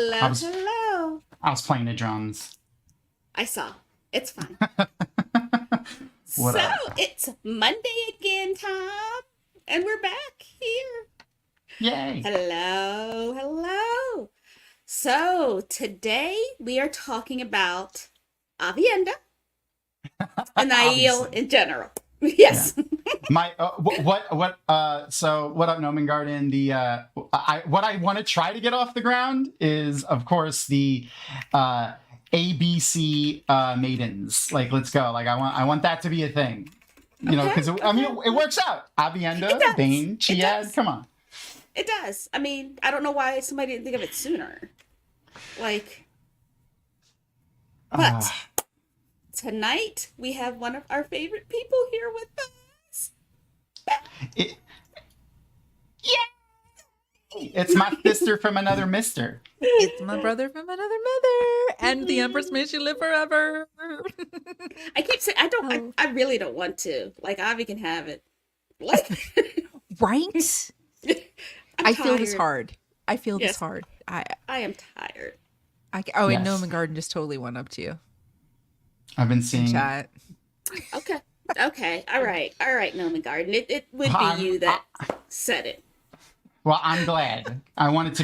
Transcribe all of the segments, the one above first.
Hello, I was hello. I was playing the drums. I saw. It's fine. What So up? it's Monday again, Tom, and we're back here. Yay! Hello, hello. So today we are talking about Avienda and Aiel Obviously, in general. yeah. Yes. My so what up, Noman Garden? What I want to try to get off the ground is, of course, the uh ABC maidens. Like, let's go. Like, I want that to be a thing. Okay, Because I mean, okay. it works out. It Avienda, does. Bane, It Chiad. does. Come on. It does. I mean, I don't know why somebody didn't think of it sooner. Like, Uh, but tonight we have one of our favorite people here with us. it, Yay! It's my sister from another mister. It's my brother from another mother, and the Empress may she live forever. I keep saying I don't. Oh. I really don't want to. Like Avi can have it. Like Right? I'm I feel this tired. hard. I feel this Yes, hard. I am tired. Oh, and Yes, Noman Garden just totally went up to you I've been in seeing. chat. Okay. Okay. All right. All right, Noman Garden. It would be I'm you that said it. Well, I'm glad. I want it to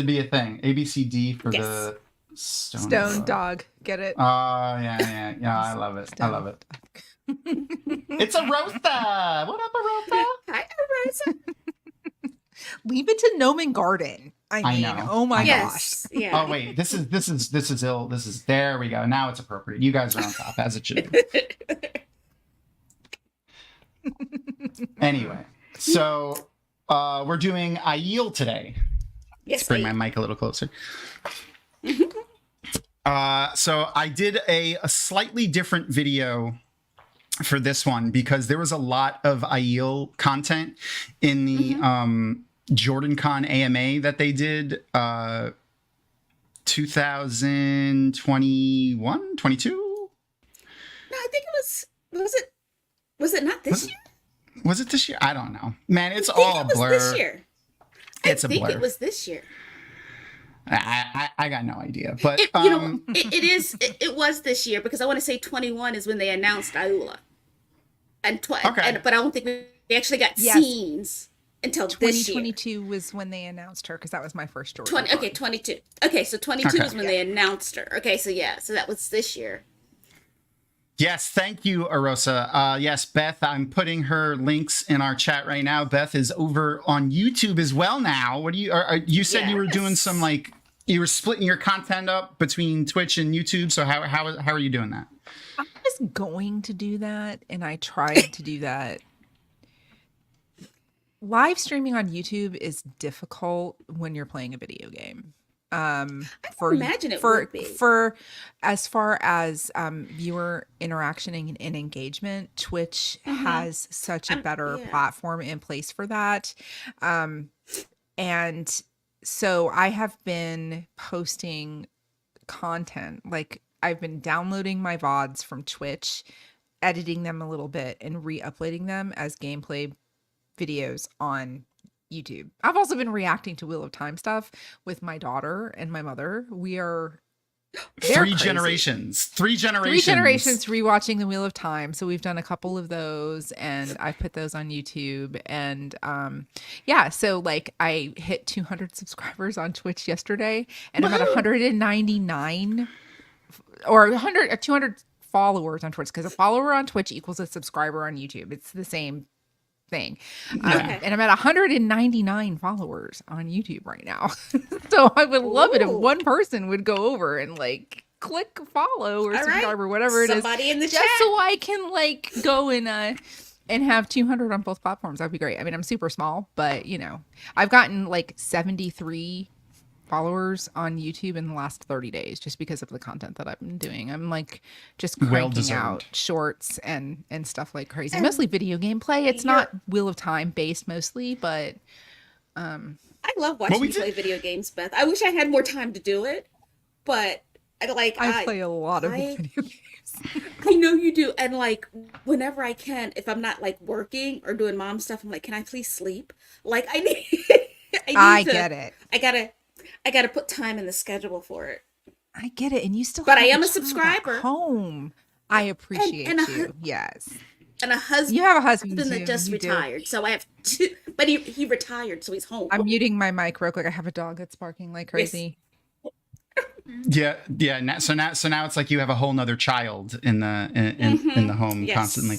be a thing. ABCD for Yes. the stone Stone dog. dog. Get it? Oh, yeah. I love it. I love Stone it. dog. It's a roasta. What up, a roasta? Hi, Rosa. Leave it to Noman Garden. I I mean, know. oh my I know. gosh. Yes. Yeah. Oh wait, this is ill. This is there we go. Now it's appropriate. You guys are on top, as it should be. Anyway, so we're doing Aiel today. Yes, Let's bring my please. mic a little closer. So I did a slightly different video for this one because there was a lot of Aiel content in the Mm-hmm. Jordan Con AMA that they did 2021, 22. No, I think it was. Was it not this Was, year? was it this year? I don't know. Man, it's I think all a it was this blur. year. I It's a think it blur. was this year. I got no idea. But It is. It was this year because I want to say 21 is when they announced Aula, okay. but I don't think we actually got Yes. scenes until this year. 2022 was when they announced her because that was my first Jordan 20. Okay, Con. 22. Okay, so 22 Okay. is when they announced her. Okay, so yeah, so that was this year. Yes, thank you, Arosa. Yes, Beth, I'm putting her links in our chat right now. Beth is over on YouTube as well now. What do you? You said you were doing some Yes. you were splitting your content up between Twitch and YouTube. So how are you doing that? I was going to do that, and I tried to do that. Live streaming on YouTube is difficult when you're playing a video game. I For imagine it for would be. for as far as viewer interaction and engagement, Twitch Mm-hmm. has such a I'm better yeah. platform in place for that. Um, and so I have been posting content. Like, I've been downloading my VODs from Twitch, editing them a little bit, and re-uploading them as gameplay videos on YouTube. I've also been reacting to Wheel of Time stuff with my daughter and my mother. They're Three crazy. generations. Three Three generations. generations rewatching the Wheel of Time. So we've done a couple of those, and I've put those on YouTube. And yeah, so like I hit 200 subscribers on Twitch yesterday, and I'm at Woohoo! 199 or 100 or 200 followers on Twitch, because a follower on Twitch equals a subscriber on YouTube. It's the same thing. Yeah. Okay. And I'm at 199 followers on YouTube right now. So I would love it if Ooh. one person would go over and like click follow or All right. subscribe or whatever it is, Somebody in the just chat. so I can like go and have 200 on both platforms. That'd be great. I mean, I'm super small, but you know, I've gotten like 73 followers on YouTube in the last 30 days just because of the content that I've been doing. I'm like just Well cranking out deserved. shorts and stuff like crazy. And Mostly video game play. It's you're not Wheel of Time based mostly, but I love Well, watching we you play did. video games, Beth. I wish I had more time to do it, but I play a lot of I video games. I know you do, and like whenever I can, if I'm not like working or doing mom stuff, I'm like, can I please sleep? Like I need I I need to get it. I gotta I got to put time in the schedule for it. I get it, and you still. But have I am a child at subscriber. Home. I appreciate and you. Yes. And a husband. You have a husband that too. just You do. retired, so I have two. But he retired, so he's home. I'm muting my mic real quick. I have a dog that's barking like crazy. Yeah. So now it's like you have a whole nother child in the home Yes. constantly.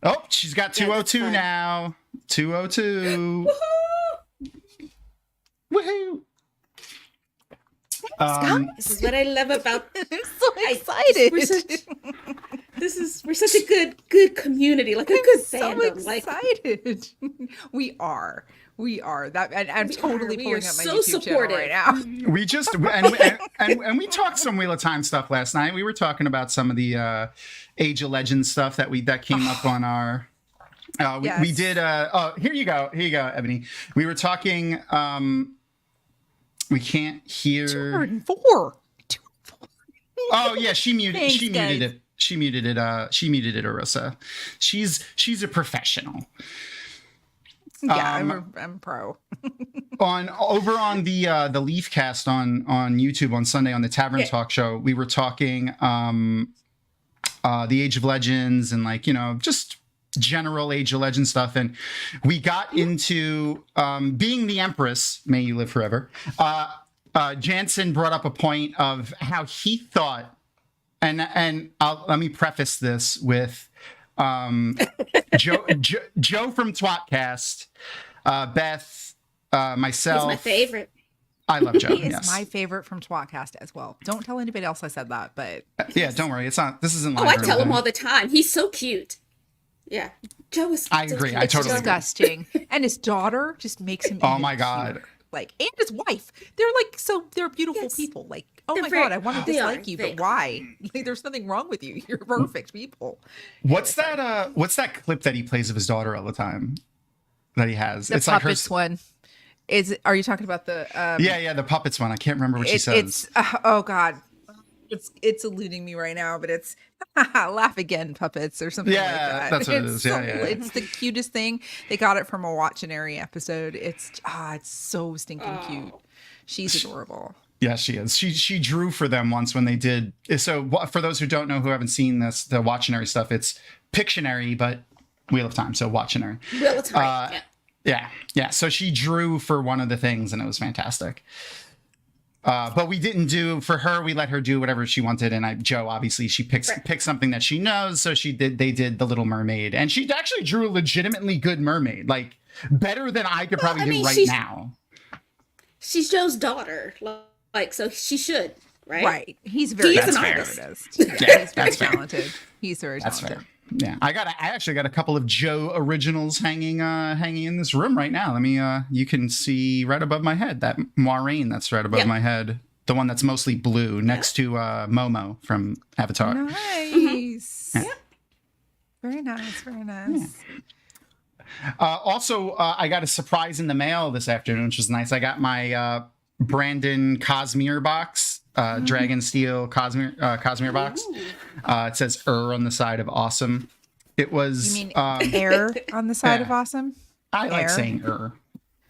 Oh, she's got Yeah, that's 202 fun. now. 202. Woohoo! This is what I love about. I'm so excited. We're such a good community, like a good so fandom. Like excited. We are that, and I'm totally We pulling are up my so YouTube channel supportive. right now. We just and we talked some Wheel of Time stuff last night. We were talking about some of the Age of Legends stuff that came up on our. We Yes. did. Here you go, Ebony. We were talking. We can't hear. 204. Oh yeah, she muted. Thanks, she muted guys. it. She muted it. She muted it, Arissa. She's a professional. Yeah, I'm pro. Over on the Leafcast on YouTube on Sunday on the Tavern Talk Show, we were talking the Age of Legends and just general Age of Legends stuff, and we got into being the Empress, may you live forever. Jansen brought up a point of how he thought, and let me preface this with Joe from Twatcast, Beth, myself. he's my favorite. I love Joe. He is yes. my favorite from Twatcast as well. Don't tell anybody else I said that, but Yeah, don't worry. It's not. This isn't. Oh, live I or tell him anything. all the time. He's so cute. Yeah, Joe is. I so agree. cute. I it's totally agree. disgusting. And his daughter just makes him. Oh even my God. cuter. Like, and his wife. They're beautiful Yes. people. Like, oh They're my very- God, I want to they dislike are. you, They but are. why? Like, there's nothing wrong with you. You're perfect people. What's that? What's that clip that he plays of his daughter all the time? That he has. The It's like her. puppets one. Are you talking about the? Yeah, the puppets one. I can't remember what she says. It's oh God, it's eluding me right now, but it's laugh again puppets or something like Yeah, that. that's what it It's is. Yeah, yeah. It's the cutest thing. They got it from a Watchinary episode. It's so stinking cute. She's adorable. Yeah, she is. She drew for them once when they did. So for those who don't know, who haven't seen this, the Watchinary stuff, it's Pictionary, but Wheel of Time. So Watchinary. Wheel of Time. Yeah. So she drew for one of the things, and it was fantastic. But we didn't do for her. We let her do whatever she wanted, and Joe obviously she picked something that she knows. So they did the Little Mermaid, and she actually drew a legitimately good mermaid, like better than I could probably do right now. She's Joe's daughter, like so she should, right? Right. He's very He's an talented artist. Yeah, Yeah, he's very that's fair. talented. He's very That's talented. fair. Yeah, I actually got a couple of Joe originals hanging in this room right now. Let me you can see right above my head that Moiraine that's right above my head, the one that's mostly blue next to Momo from Avatar. Nice. Yeah. Very nice. Very nice. Also, I got a surprise in the mail this afternoon, which was nice. I got my Brandon Cosmere box, Dragon Steel Cosmere box. It says on the side of awesome. It was. You mean air on the side of yeah. awesome? I like air? saying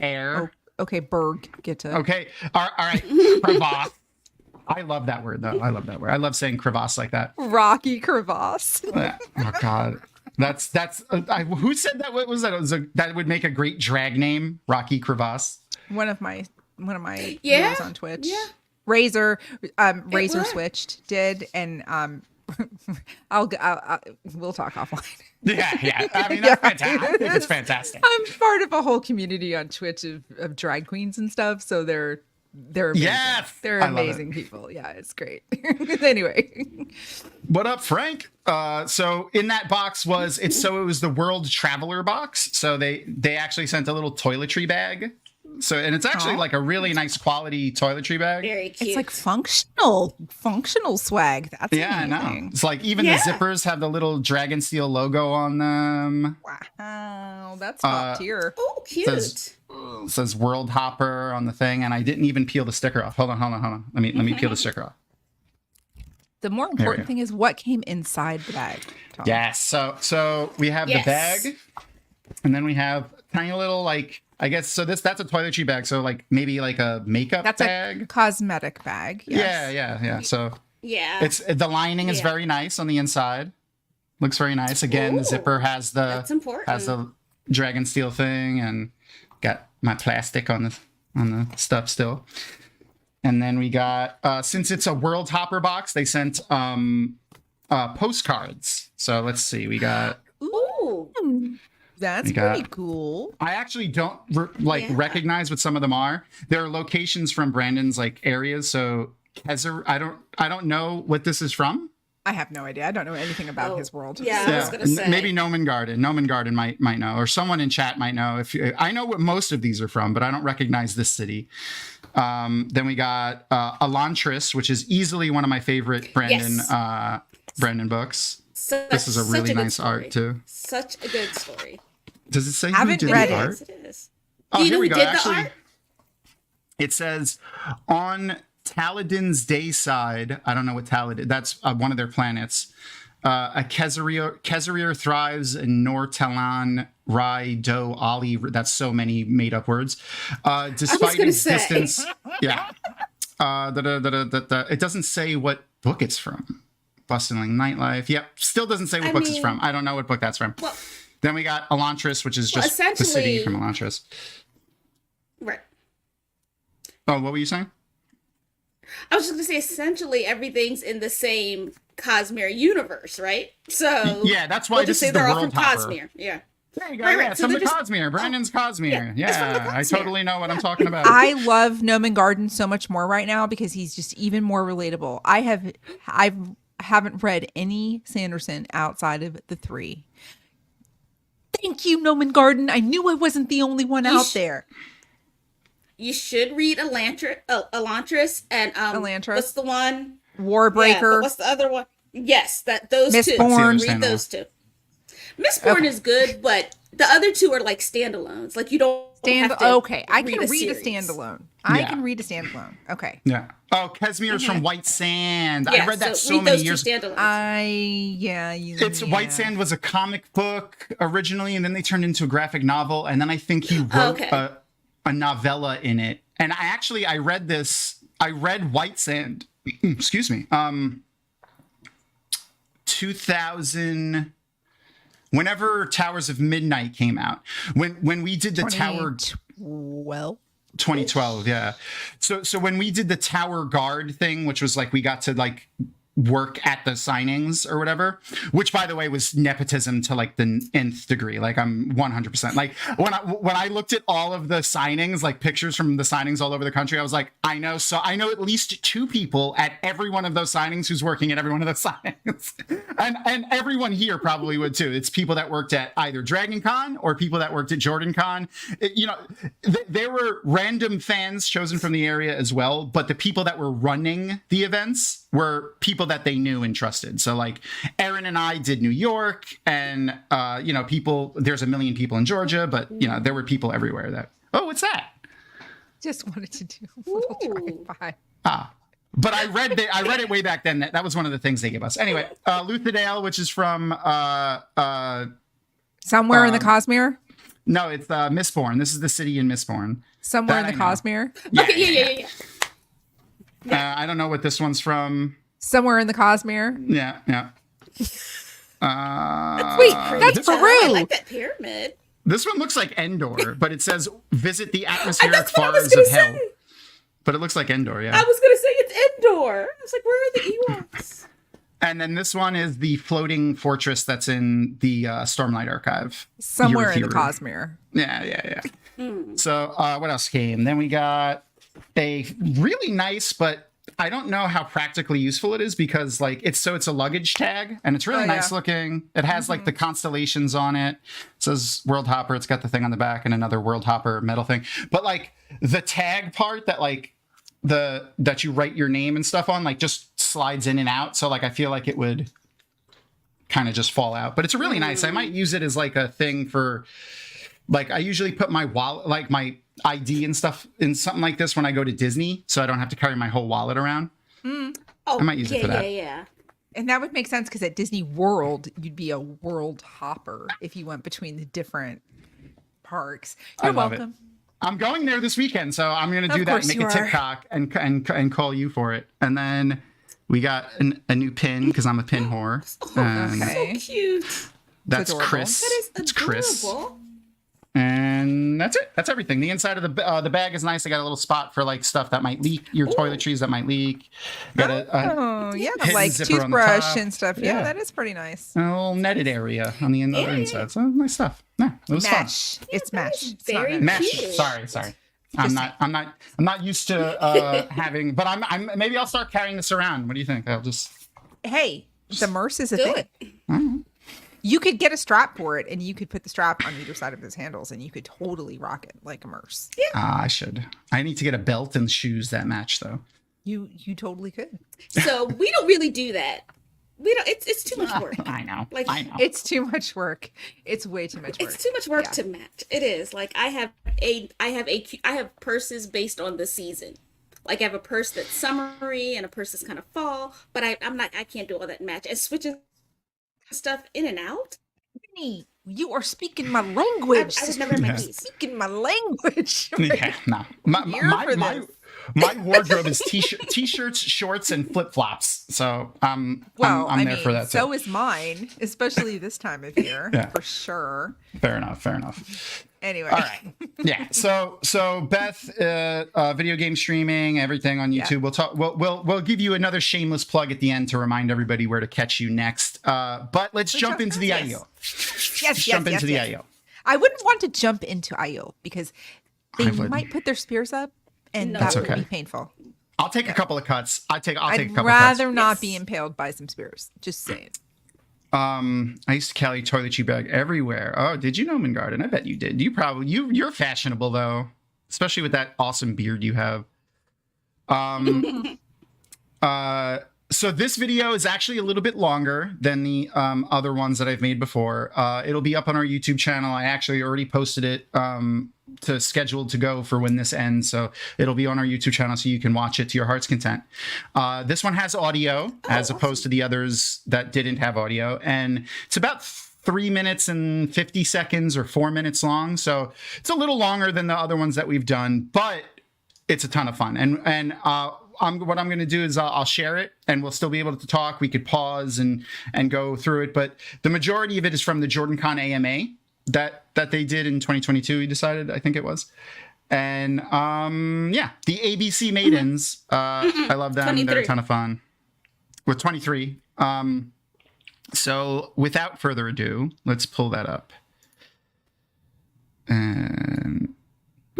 air. Oh, okay, Berg. Get to. Okay. All right. Crevasse. I love that word, though. I love that word. I love saying crevasse like that. Rocky crevasse. Oh God. That's who said that? What was that? It was that would make a great drag name, Rocky Crevasse. one of my Yeah, viewers on Twitch. yeah. Razor Razor was. switched and we'll talk offline. Yeah. I mean, that's fantastic. I think it's fantastic. I'm part of a whole community on Twitch of drag queens and stuff, so they're amazing. Yes! They're I love amazing people. Yeah, it's great. Anyway. What up, Frank? So in that box it was the World Traveler box. So they actually sent a little toiletry bag. So and it's actually like a really nice quality toiletry bag. Very cute. It's like functional swag. That's Yeah, I know. amazing. It's like even the zippers have the little Dragon Steel logo on them. Wow, that's top tier. Oh, cute. It says World Hopper on the thing, and I didn't even peel the sticker off. Hold on. Let me peel the sticker off. The more important thing is what came inside the bag. Tom. Yes. So we have the bag, and then we have tiny little I guess so. That's a toiletry bag. So like maybe like a makeup That's bag. a cosmetic bag. Yes. Yeah. So Yeah. it's the lining is Yeah. very nice on the inside. Looks very nice. Again, the Ooh, zipper has that's important. the dragon steel thing, and got my plastic on the stuff still. And then we got since it's a World Hopper box, they sent postcards. So let's see. We got. Ooh. That's We got- pretty cool. I actually don't Yeah. recognize what some of them are. There are locations from Brandon's like areas. So I don't know what this is from. I have no idea. I don't know anything about Oh, his world. yeah. I was gonna say. Maybe Noman Garden. Noman Garden might know, or someone in chat might know. I know what most of these are from, but I don't recognize this city. Then we got Elantris, which is easily one of my favorite Brandon Yes. Brandon books. This is a Such really good nice story. art too. Such a good story. Does it say who Haven't did read the it. art? Yes, it is. Oh, Do you here know we who go. did Actually, the art? it says on Taladin's day side. I don't know what Taladin. That's one of their planets. A Kezarier thrives in Nor Talan, Rai, Do, Ali. That's so many made up words. Despite gonna its say. distance, yeah. It doesn't say what book it's from. Bustling Nightlife. Yep. Still doesn't say what I book it's mean- from. I don't know what book that's from. Well, Then we got Elantris, which is Well, just the city essentially- from Elantris. right. Oh, what were you saying? I was just gonna say, essentially, everything's in the same Cosmere universe, right? So Yeah, that's why we'll this just say is the they're all World from Hopper. Cosmere. Yeah. There you go. Right, Yeah, right. it's So from the they're just- Cosmere. Brandon's Cosmere. yeah, it's from the Yeah, I Cosmere. totally know what I'm talking about. I love Noman Garden so much more right now because he's just even more relatable. I haven't read any Sanderson outside of the 3. Thank you, Noman Garden. I knew I wasn't the only one out there. You should read Elantris and Elantris. what's the one? Yeah, Warbreaker. but what's the other one? Yes, those two. Mistborn. Read those two. Mistborn is good, but the other two are like standalones. Like you don't have to Okay, I can read a series. standalone. I Yeah. can read a standalone. Okay. Yeah. Oh, Casimir's from White Sand. I Yeah, read that so read many those years. two standalones. It's White Sand was a comic book originally, and then they turned into a graphic novel, and then I think he wrote a novella in it. And I read this. I read White Sand. Excuse me. 2000. Whenever Towers of Midnight came out, when we did the Tower 2012, yeah. So when we did the Tower Guard thing, which was like we got to like work at the signings or whatever, which by the way was nepotism to like the nth degree. Like I'm 100% like when I looked at all of the signings, like pictures from the signings all over the country, I was like, I know at least 2 people at every one of those signings who's working at every one of those signings. and everyone here probably would too. It's people that worked at either Dragon Con or people that worked at Jordan Con. There were random fans chosen from the area as well, but the people that were running the events were people that they knew and trusted. So like Aaron and I did New York, and there's a million people in Georgia, but there were people everywhere that, oh, what's that? Just wanted to do a little drive-by. But I read it way back then. That was one of the things they gave us. Anyway, Luthadale, which is from Somewhere in the Cosmere? no, it's Mistborn. This is the city in Mistborn. Somewhere in That the I know. Cosmere? Okay, yeah. I don't know what this one's from. Somewhere in the Cosmere? Yeah. Wait, that's I Peru. like that pyramid. This one looks like Endor, but it says visit the atmospheric That's what I was forests of gonna hell. say. But it looks like Endor, yeah. I was gonna say it's indoor. I was like, where are the Ewoks? And then this one is the floating fortress that's in the Stormlight Archive. Somewhere in the Yuru. Cosmere. Yeah. So what else came? Then we got a really nice, but I don't know how practically useful it is because like it's a luggage tag and it's really nice looking. It has like the constellations on it. It says World Hopper. It's got the thing on the back and another World Hopper metal thing. But like the tag part that like that you write your name and stuff on like just slides in and out. So like I feel like it would kind of just fall out. But it's really nice. I might use it as like a thing for like I usually put my wallet, like my ID and stuff in something like this when I go to Disney, so I don't have to carry my whole wallet around. Oh, I might use it for that. Yeah. And that would make sense because at Disney World, you'd be a world hopper if you went between the different parks. You're I love it. welcome. I'm going there this weekend, so I'm gonna do Of that. course Make you a are. TikTok and call you for it. And then we got a new pin because I'm a pin whore. And Okay. So cute. that's adorable. Chris. That is It's Chris. adorable. And that's it. That's everything. The inside of the bag is nice. I got a little spot for like stuff that might leak, your toiletries that might leak. Got Oh, yeah, hidden like zipper on the toothbrush top. and stuff. Yeah. Yeah, that is pretty nice. a little netted area on the other inside. So nice stuff. Yeah, it was Mesh. It's that mesh. is It's not very mesh. fun. Mesh. Sorry. I'm not used to having, but I'm maybe I'll start carrying this around. What do you think? I'll just Hey, the Merce is a Do thing. it. You could get a strap for it, and you could put the strap on either side of those handles, and you could totally rock it like a Merce. I should. I need to get a belt and shoes that match though. You totally could. So we don't really do that. We don't. It's too much work. I know. Like, I know. It's too much work. It's way too much work. It's too much work Yeah. to match. It is. Like I have purses based on the season. Like I have a purse that's summery and a purse that's kind of fall. But I can't do all that match and switching stuff in and out. Brittany, you are speaking my language. I would never in my Yeah. piece. Speaking my language. Yeah, no. Here for this. My wardrobe is t-shirts, shorts, and flip-flops. So I'm there for that too. so is mine, especially this time of year, Yeah. for sure. Fair enough. Anyway, All right. Yeah. So Beth, video game streaming, everything on YouTube. Yeah. We'll talk. We'll give you another shameless plug at the end to remind everybody where to catch you next. But let's jump into the yes. IO. yes, Jump into the yes. IO. I wouldn't want to jump into IO because they I wouldn't. might put their spears up, and No. that That's would okay. be painful. I'll take a couple of cuts. I'll take a I'd couple rather cuts. not Yes. be impaled by some spears. Just saying. I used to carry toiletry bag everywhere. Oh, did you know Domon Garden? I bet you did. You're fashionable though, especially with that awesome beard you have. So this video is actually a little bit longer than the other ones that I've made before. It'll be up on our YouTube channel. I actually already posted it to scheduled to go for when this ends. So it'll be on our YouTube channel so you can watch it to your heart's content. This one has audio as opposed to the others that didn't have audio. And it's about 3 minutes and 50 seconds or 4 minutes long. So it's a little longer than the other ones that we've done, but it's a ton of fun. And what I'm going to do is I'll share it and we'll still be able to talk. We could pause and go through it. But the majority of it is from the JordanCon AMA that they did in 2022, we decided, I think it was. And yeah, the ABC Maidens, I love them. 23. They're a ton of fun. With 23. So without further ado, let's pull that up. And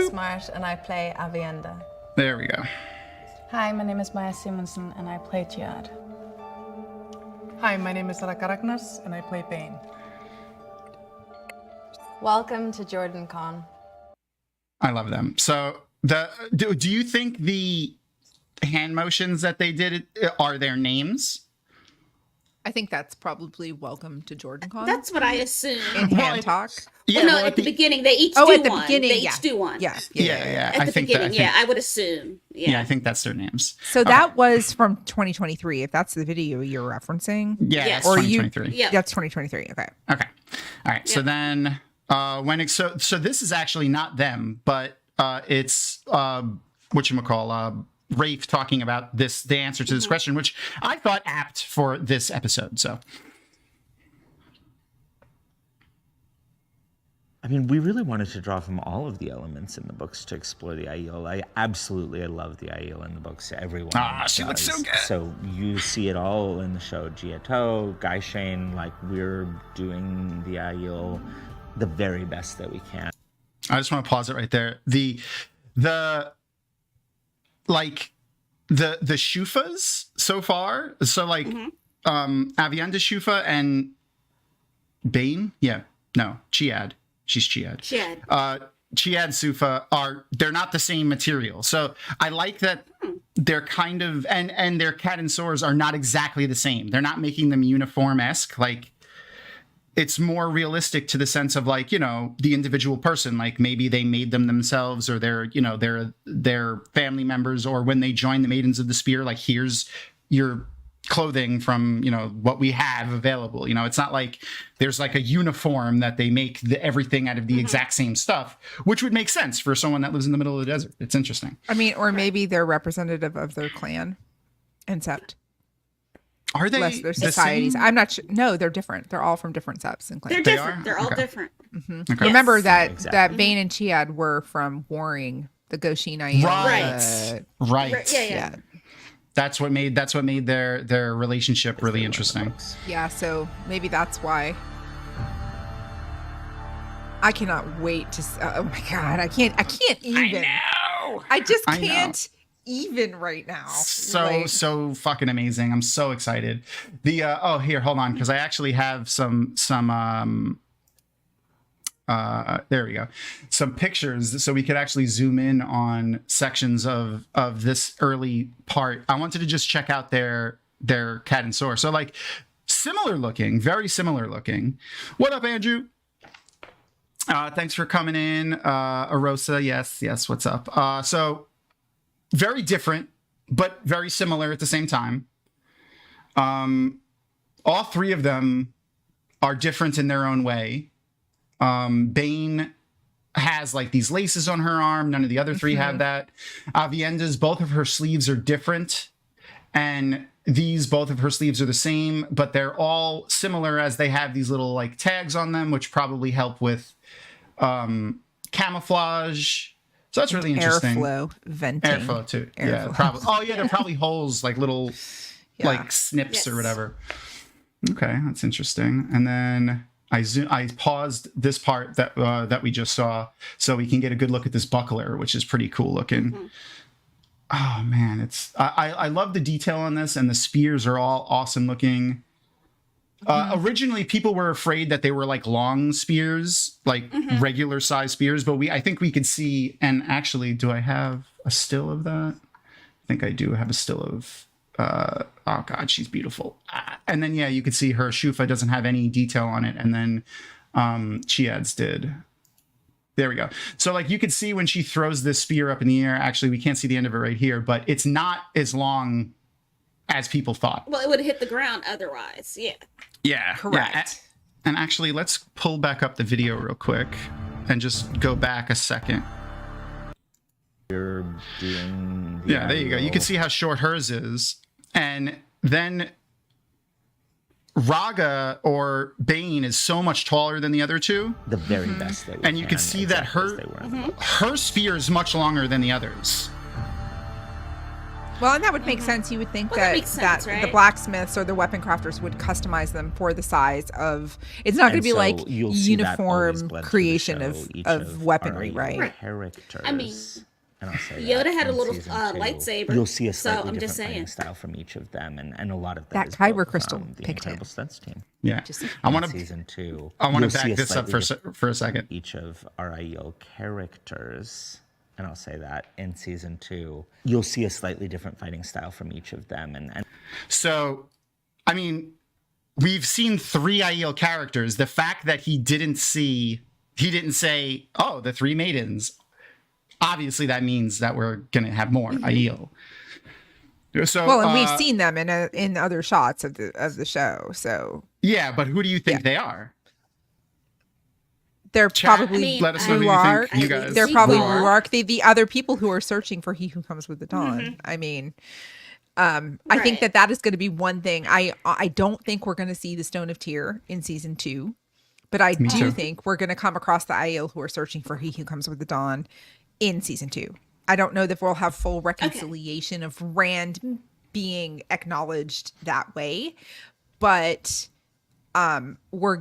Smart, and I play Avienda. there we go. Hi, my name is Maya Simonsen, and I play Jihad. Hi, my name is Raka Ragnars, and I play Bane. Welcome to JordanCon. I love them. So do you think the hand motions that they did are their names? I think that's probably welcome to JordanCon. That's what I assume. in hand talk. Yeah, no, well, at the beginning they each Oh, do at the one. beginning, They yeah. each do one. yeah. At I the think beginning, that, I would assume. yeah, I think that's their names. So that was from 2023. If that's the video you're referencing, Yeah, Yes. that's Or you- 2023. Yeah. that's 2023. Okay. Okay. All right. So then so this is actually not them, but it's whatchamacall, Rafe talking about the answer to this question, which I thought apt for this episode. So I mean, we really wanted to draw from all of the elements in the books to explore the Aiel. I love the Aiel in the books. Everyone she looks so does. good. So you see it all in the show. Giato, Guy Shane, like we're doing the Aiel the very best that we can. I just want to pause it right there. The shufas so far. So like Avienda Shufa and Bane. Yeah. No, Chiad. She's Chiad. Chad. Chiad Sufa they're not the same material. So I like that they're kind of and their cat and sores are not exactly the same. They're not making them uniform-esque. Like it's more realistic to the sense of like, the individual person, like maybe they made them themselves or they're family members, or when they join the Maidens of the Spear, like here's your clothing from, what we have available. It's not like there's like a uniform that they make everything out of the exact same stuff, which would make sense for someone that lives in the middle of the desert. It's interesting. I mean, or maybe they're representative of their clan and sept. Are they Less their the societies? same? I'm not sure. No, they're different. They're all from different septs and clans. They're They different. are? They're all Okay. different. Okay. Remember that Exactly. Vayne and Chiad were from warring the Goshin Aiel. Right. Right. Yeah. That's what made their relationship really interesting. Yeah, so maybe that's why. I cannot wait to. Oh my god, I can't even. I just I know. can't even right now. So fucking amazing. I'm so excited. Here, hold on, because I actually have some there we go, some pictures so we could actually zoom in on sections of this early part. I wanted to just check out their cat and soar. So like similar looking, very similar looking. What up, Andrew? Thanks for coming in. Arosa, yes, what's up? So very different, but very similar at the same time. All three of them are different in their own way. Bane has like these laces on her arm. None of the other three have that. Avienda's, both of her sleeves are different. And both of her sleeves are the same, but they're all similar as they have these little like tags on them, which probably help with camouflage. So that's really interesting. Airflow venting. Airflow too. Airflow. Yeah, probably. Oh yeah, they're probably holes, like little Yeah. like snips or Yes. whatever. Okay, that's interesting. And then I paused this part that we just saw so we can get a good look at this buckler, which is pretty cool looking. Oh man, I love the detail on this, and the spears are all awesome looking. Originally, people were afraid that they were like long spears, like regular size spears, but I think we could see. And actually, do I have a still of that? I think I do have a still of. Oh god, she's beautiful. And then you could see her Shufa doesn't have any detail on it, and then Chiad's did. There we go. So like you could see when she throws this spear up in the air. Actually, we can't see the end of it right here, but it's not as long as people thought. Well, it would have hit the ground otherwise. Yeah. Yeah, Correct. Yeah. And actually, let's pull back up the video real quick and just go back a second. You're doing Yeah, there you go. You can see how short hers is. And then Raga or Bane is so much taller than the other two. the very best that we And you can see that exactly as her- they were in the book. Her spear is much longer than the others. Well, and that would make sense. You would think Well, that that makes sense, the right? blacksmiths or the weapon crafters would customize them for the size of. It's not going to And be so like you'll see that always uniform bled through the creation show, each of weaponry, our right? Right. characters. I mean, and I'll say Yoda that had a in little, season two, lightsaber, You'll see a so slightly I'm different just fighting saying. style from each of them, and a lot of That is kyber built crystal from the picked it. Incredible Stunts team. Yeah. Just- I In want to season two. I want you'll to see back a this up slightly for a second. each of our IEL characters, and I'll say that in season two, you'll see a slightly different fighting style from each of them, and So, I mean, we've seen 3 Aiel characters. The fact that he didn't say, oh, the 3 maidens, obviously that means that we're going to have more Aiel. So, Well, and we've seen them in other shots of the show, so yeah, but who do you think they are? they're Chat, probably I mean, let us know who you Ruark. think, you guys. They're probably Ruark. Ruark, the other people who are searching for He Who Comes with the Dawn. I mean, I think Right. that is going to be one thing. I don't think we're going to see the Stone of Tyr in season 2, but I do too. think we're going to come across the Aiel who are searching for He Who Comes with the Dawn in season 2. I don't know that we'll have full reconciliation of Rand being acknowledged that way, but we're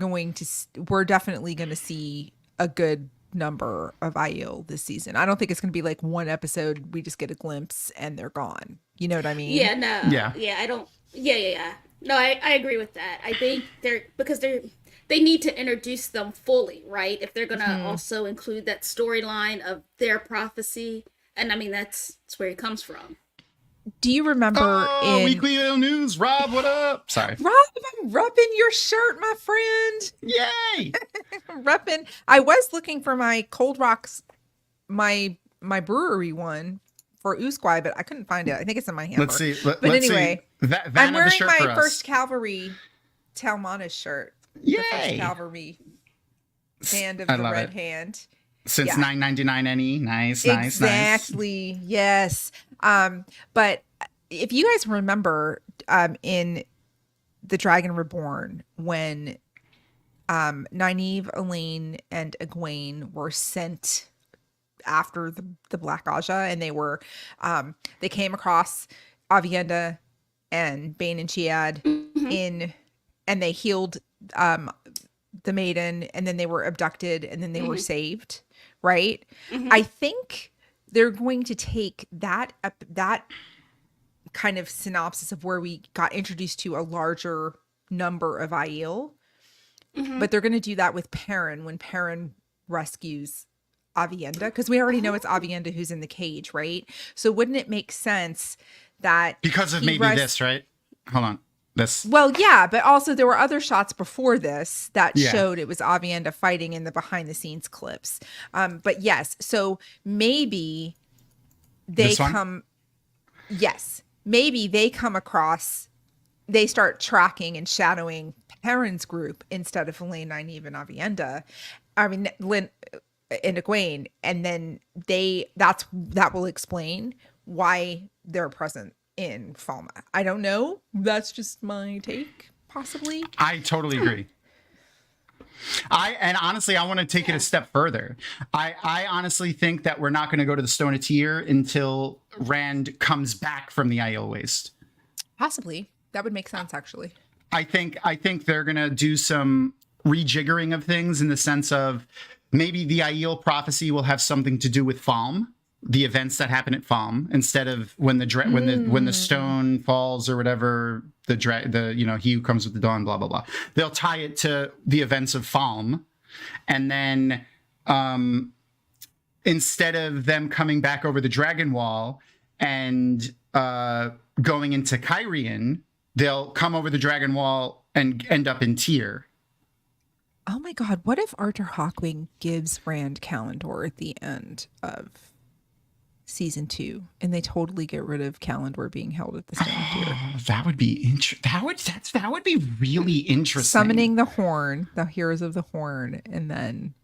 definitely going to see a good number of Aiel this season. I don't think it's going to be like one episode we just get a glimpse and they're gone. You know what I mean? Yeah, no. Yeah. I don't. Yeah. No, I agree with that. I think they need to introduce them fully, right? If they're gonna also include that storyline of their prophecy, and I mean that's where it comes from. Do you remember in Weekly Aiel News. Rob, what up? Sorry. Rob, I'm rubbing your shirt, my friend. Yay! Reppin'. I was looking for my Cold Rocks, my brewery one for Usquai, but I couldn't find it. I think it's in my hamper. Let's see. But let's anyway, Vanna I'm the wearing shirt my for us. first cavalry Talmana's shirt. The first Yay! cavalry band of I the love Red it. Hand. Since Yeah. 9.99 any. Nice. Exactly. Yes. But if you guys remember, in The Dragon Reborn, when Nynaeve, Elaine, and Egwene were sent after the Black Aja, and they came across Aviendha and Bane and Chiad and they healed the maiden, and then they were abducted, and then they were saved, right? I think they're going to take that kind of synopsis of where we got introduced to a larger number of Aiel, but they're going to do that with Perrin when Perrin rescues Aviendha, because we already know it's Aviendha who's in the cage, right? So wouldn't it make sense that Because of maybe this, right? Hold on. This. Well, yeah, but also there were other shots before this that Yeah. showed it was Aviendha fighting in the behind the scenes clips. But yes, so maybe they This one? come. Yes, maybe they come across. They start tracking and shadowing Perrin's group instead of Elaine, Nynaeve, and Aviendha. I mean, Lynn and Egwene, and then that will explain why they're present in Falma. I don't know. That's just my take, possibly. I totally agree. And honestly, I want to take it a step further. I honestly think that we're not going to go to the Stone of Tyr until Rand comes back from the Aiel Waste. Possibly. That would make sense, actually. I think they're going to do some rejiggering of things in the sense of maybe the Aiel prophecy will have something to do with Falm, the events that happen at Falm, instead of when the stone falls or whatever, he who comes with the dawn, blah blah blah. They'll tie it to the events of Falm, and then instead of them coming back over the Dragon Wall and going into Kyrian, they'll come over the Dragon Wall and end up in Tyr. Oh my God. What if Arthur Hawkwing gives Rand Callandor at the end of season 2 and they totally get rid of Callandor being held at the Stone of Tyr? That would be that would be really interesting. Summoning the Horn, the Heroes of the Horn, and then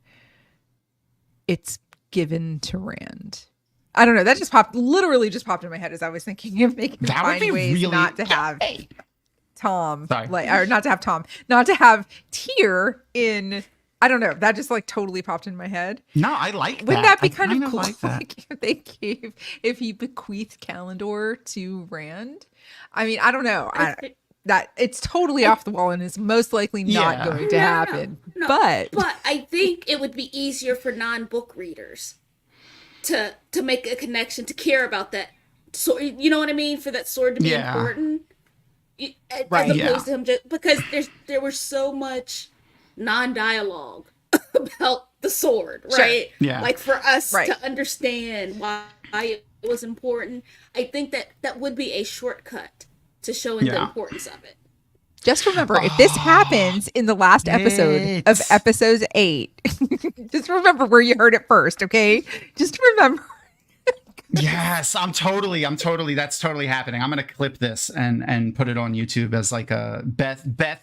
it's given to Rand. I don't know. That literally just popped in my head as I was thinking of making That would be ways really not to have Tom, Sorry. not to have Tyr in. I don't know. That just totally popped in my head. No, I like that. Wouldn't that be I kind of cool? like that. If he bequeathed Callandor to Rand. I mean, I don't know. That it's totally off the wall and is most likely not going to happen. No. But I think it would be easier for non-book readers to make a connection, to care about that. So you know what I mean? For that sword to be important, as opposed to him because there was so much non-dialogue about the sword, right? Sure. Yeah. Like for us to understand why it was important, I think that would be a shortcut to showing the importance of it. just remember, if this happens in the last episode of episode 8, just remember where you heard it first, okay? Just remember. Yes, that's totally happening. I'm going to clip this and put it on YouTube as like a Beth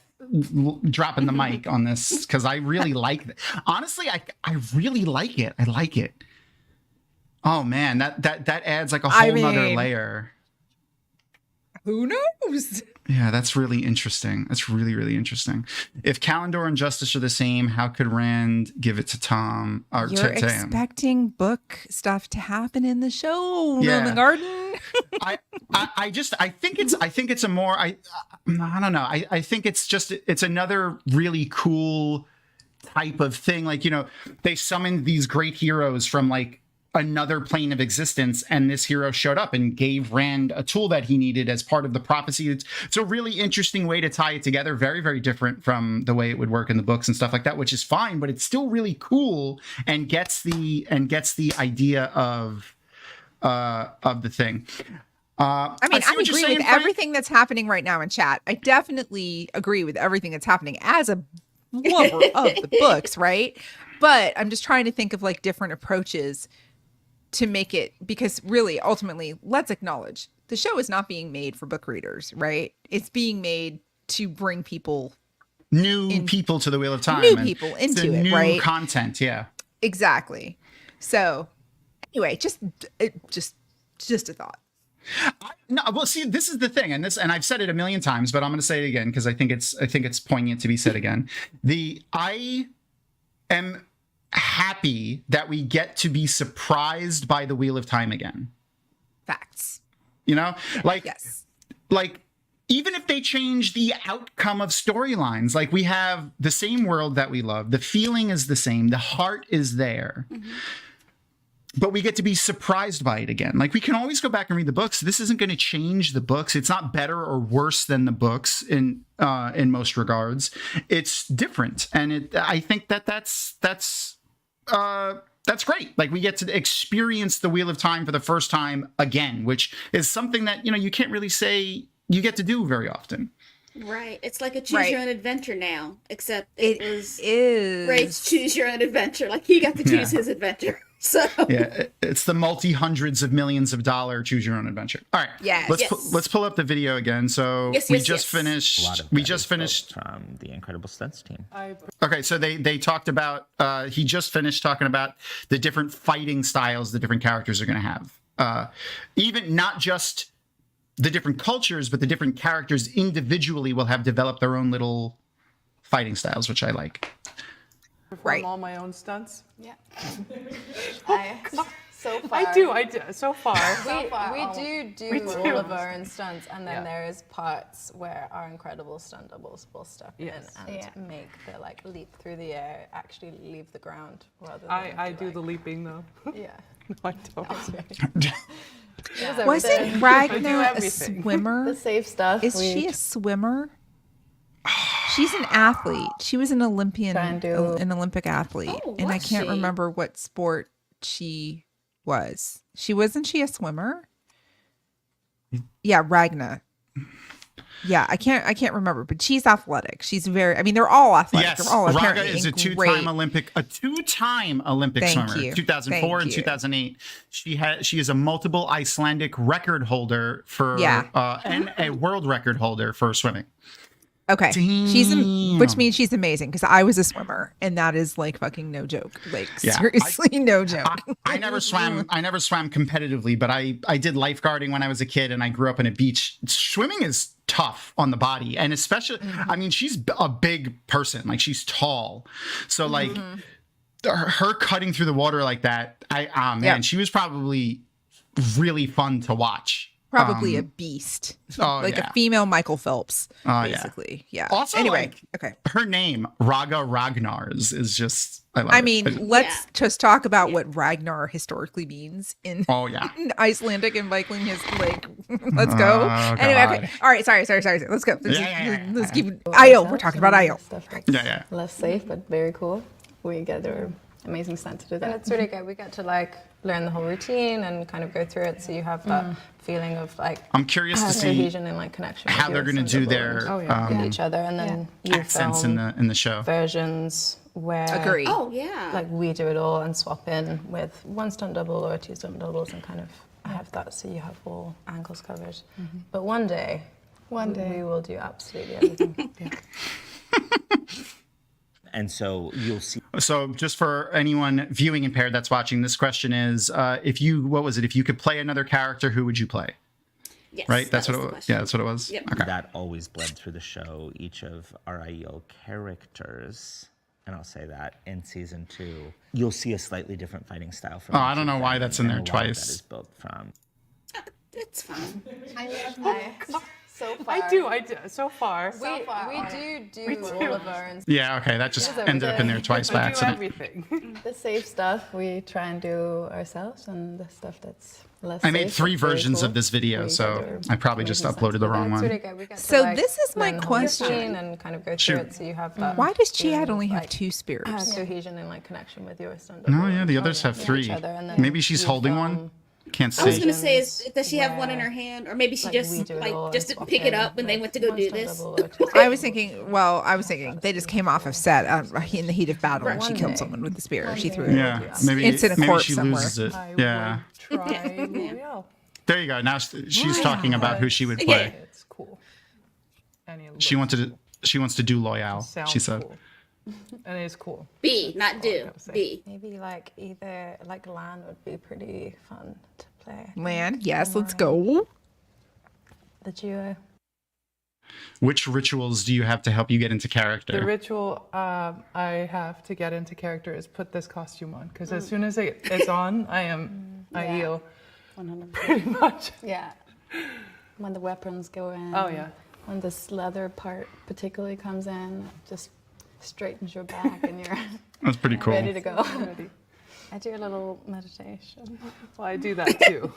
dropping the mic on this, because I really like it. Honestly, I really like it. I like it. Oh man, that adds like a whole nother layer. Who knows? Yeah, that's really interesting. That's really, really interesting. If Callandor and Justice are the same, how could Rand give it to Tom? Or You're to him? expecting book stuff to happen in the show, Yeah. Roman Garden. I think it's a more I don't know. I think it's another really cool type of thing. Like, they summoned these great heroes from like another plane of existence, and this hero showed up and gave Rand a tool that he needed as part of the prophecy. It's a really interesting way to tie it together. Very, very different from the way it would work in the books and stuff like that, which is fine, but it's still really cool and gets the idea of the thing. I agree with everything that's happening right now in chat. I definitely agree with everything that's happening as a lover of the books, right? But I'm just trying to think of like different approaches to make it, because really, ultimately, let's acknowledge the show is not being made for book readers, right? It's being made to bring people people to the Wheel of Time. new and people it's into the it, new right? content, yeah. Exactly. So anyway, just a thought. No, well, see, this is the thing, and I've said it a million times, but I'm going to say it again because I think it's poignant to be said again. I am happy that we get to be surprised by the Wheel of Time again. Facts. You know, Yes. like even if they change the outcome of storylines, like we have the same world that we love, the feeling is the same, the heart is there. Mm-hmm. But we get to be surprised by it again. Like we can always go back and read the books. This isn't going to change the books. It's not better or worse than the books in most regards. It's different, and I think that's great. Like we get to experience the Wheel of Time for the first time again, which is something that you can't really say you get to do very often. Right. It's like a choose your own adventure now, except it was is Ray's choose your own adventure. Like he got to choose his adventure. So yeah, it's the multi-hundreds of millions of dollar choose your own adventure. All right. Yes. Let's pull up the video again. So we just finished. We just finished from the Incredible Stunts team. Okay, so they talked about. He just finished talking about the different fighting styles the different characters are going to have. Even not just the different cultures, but the different characters individually will have developed their own little fighting styles, which I like. Perform all my own stunts. Yeah. So far. I do. So far. We do all of our own stunts, and then there is parts where our incredible stunt doubles will step in and make the leap through the air actually leave the ground rather than I do the leaping though. Yeah. No, I don't. Wasn't Ragnar a everything. swimmer? The safe stuff. Is she a swimmer? She's an athlete. She was an Olympic athlete, Oh, and I was can't she? remember what sport she was. Wasn't she a swimmer? Yeah, Ragnar. Yeah, I can't remember, but she's athletic. She's very. I mean, they're all athletic. Yes, They're all Raga apparently is a great. two-time Olympic Thank swimmer. you. 2004 Thank and you. 2008. She is a multiple Icelandic record holder for and a world record holder for swimming. Okay, which means she's amazing because I was a swimmer, and that is fucking no joke. Seriously, no joke. I never swam. I never swam competitively, but I did lifeguarding when I was a kid, and I grew up in a beach. Swimming is tough on the body, and especially, I mean, she's a big person. Like she's tall, so her cutting through the water like that. She was probably really fun to watch. Probably a beast. A female Michael Phelps, basically. Yeah. Also, anyway, okay. Her name, Raga Ragnars, is just, I love it. I mean, let's just talk about what Ragnar historically means in Icelandic and Viking. Let's go. Anyway, okay. All right. Sorry. Let's go. Let's keep. Aiel. We're talking about Aiel. Stuff that's less safe, but very cool. We get their amazing stunt to do that. And it's really good. We get to learn the whole routine and kind of go through it, so you have that feeling of I'm curious to see cohesion and connection how they're going to do their with each other, and then you accents film in the show versions where Agree. Oh yeah. we do it all and swap in with one stunt double or two stunt doubles and kind of have that, so you have all angles covered. But one day we will do absolutely everything. And so you'll see. So just for anyone viewing impaired that's watching, this question is, if you could play another character, who would you play? Yes, Right? That's what it was. question. Yeah, that's what it was. Yep. Okay. That always bled through the show. Each of our IEL characters, and I'll say that in season 2, you'll see a slightly different fighting style from. I don't know why that's in there and a lot of twice. That is built from. It's fine. So far. I do. So far. We do all of our own Yeah, okay. That just ended up in there twice by I do accident. everything. the safe stuff we try and do ourselves, and the stuff that's less I made safe, 3 that's very versions cool. of this video, We so get their I probably just amazing uploaded the stuff. wrong It's one. really good. We get to, So this is my learn the whole question. routine and kind of go through Shoot. it, so you have that. Why does Chad feeling only of, have 2 spears? cohesion and connection with your stunt No, double yeah, and the others have each 3. other, and then Maybe she's you holding film, one. Can't I was see. gonna say, does she have one in where, her hand, or maybe she we just do it all just and didn't swap pick it in up when they with went to go one do stunt this? double or two I was thinking they just came off of set in the heat of battle, and she One killed day. someone with the spear. She threw Yeah, it. maybe It's in a maybe corpse she somewhere. loses it. I Yeah. would try L'Oreal. There you go. Now she's talking about who she would play. It's cool. And it She looks wanted to. She wants to do Loyal. sounds She said. cool. And it's cool. B, not do. gotta say. B. Maybe like either like Lan would be pretty fun to play. Land. Yes, let's go. The duo. Which rituals do you have to help you get into character? The ritual I have to get into character is put this costume on, because as soon as it's on, I yield 100%. pretty much. Yeah. When the weapons go in. Oh yeah. When this leather part particularly comes in, just straightens your back and you're That's pretty cool. ready to go. Ready. I do a little meditation. Well, I do that too.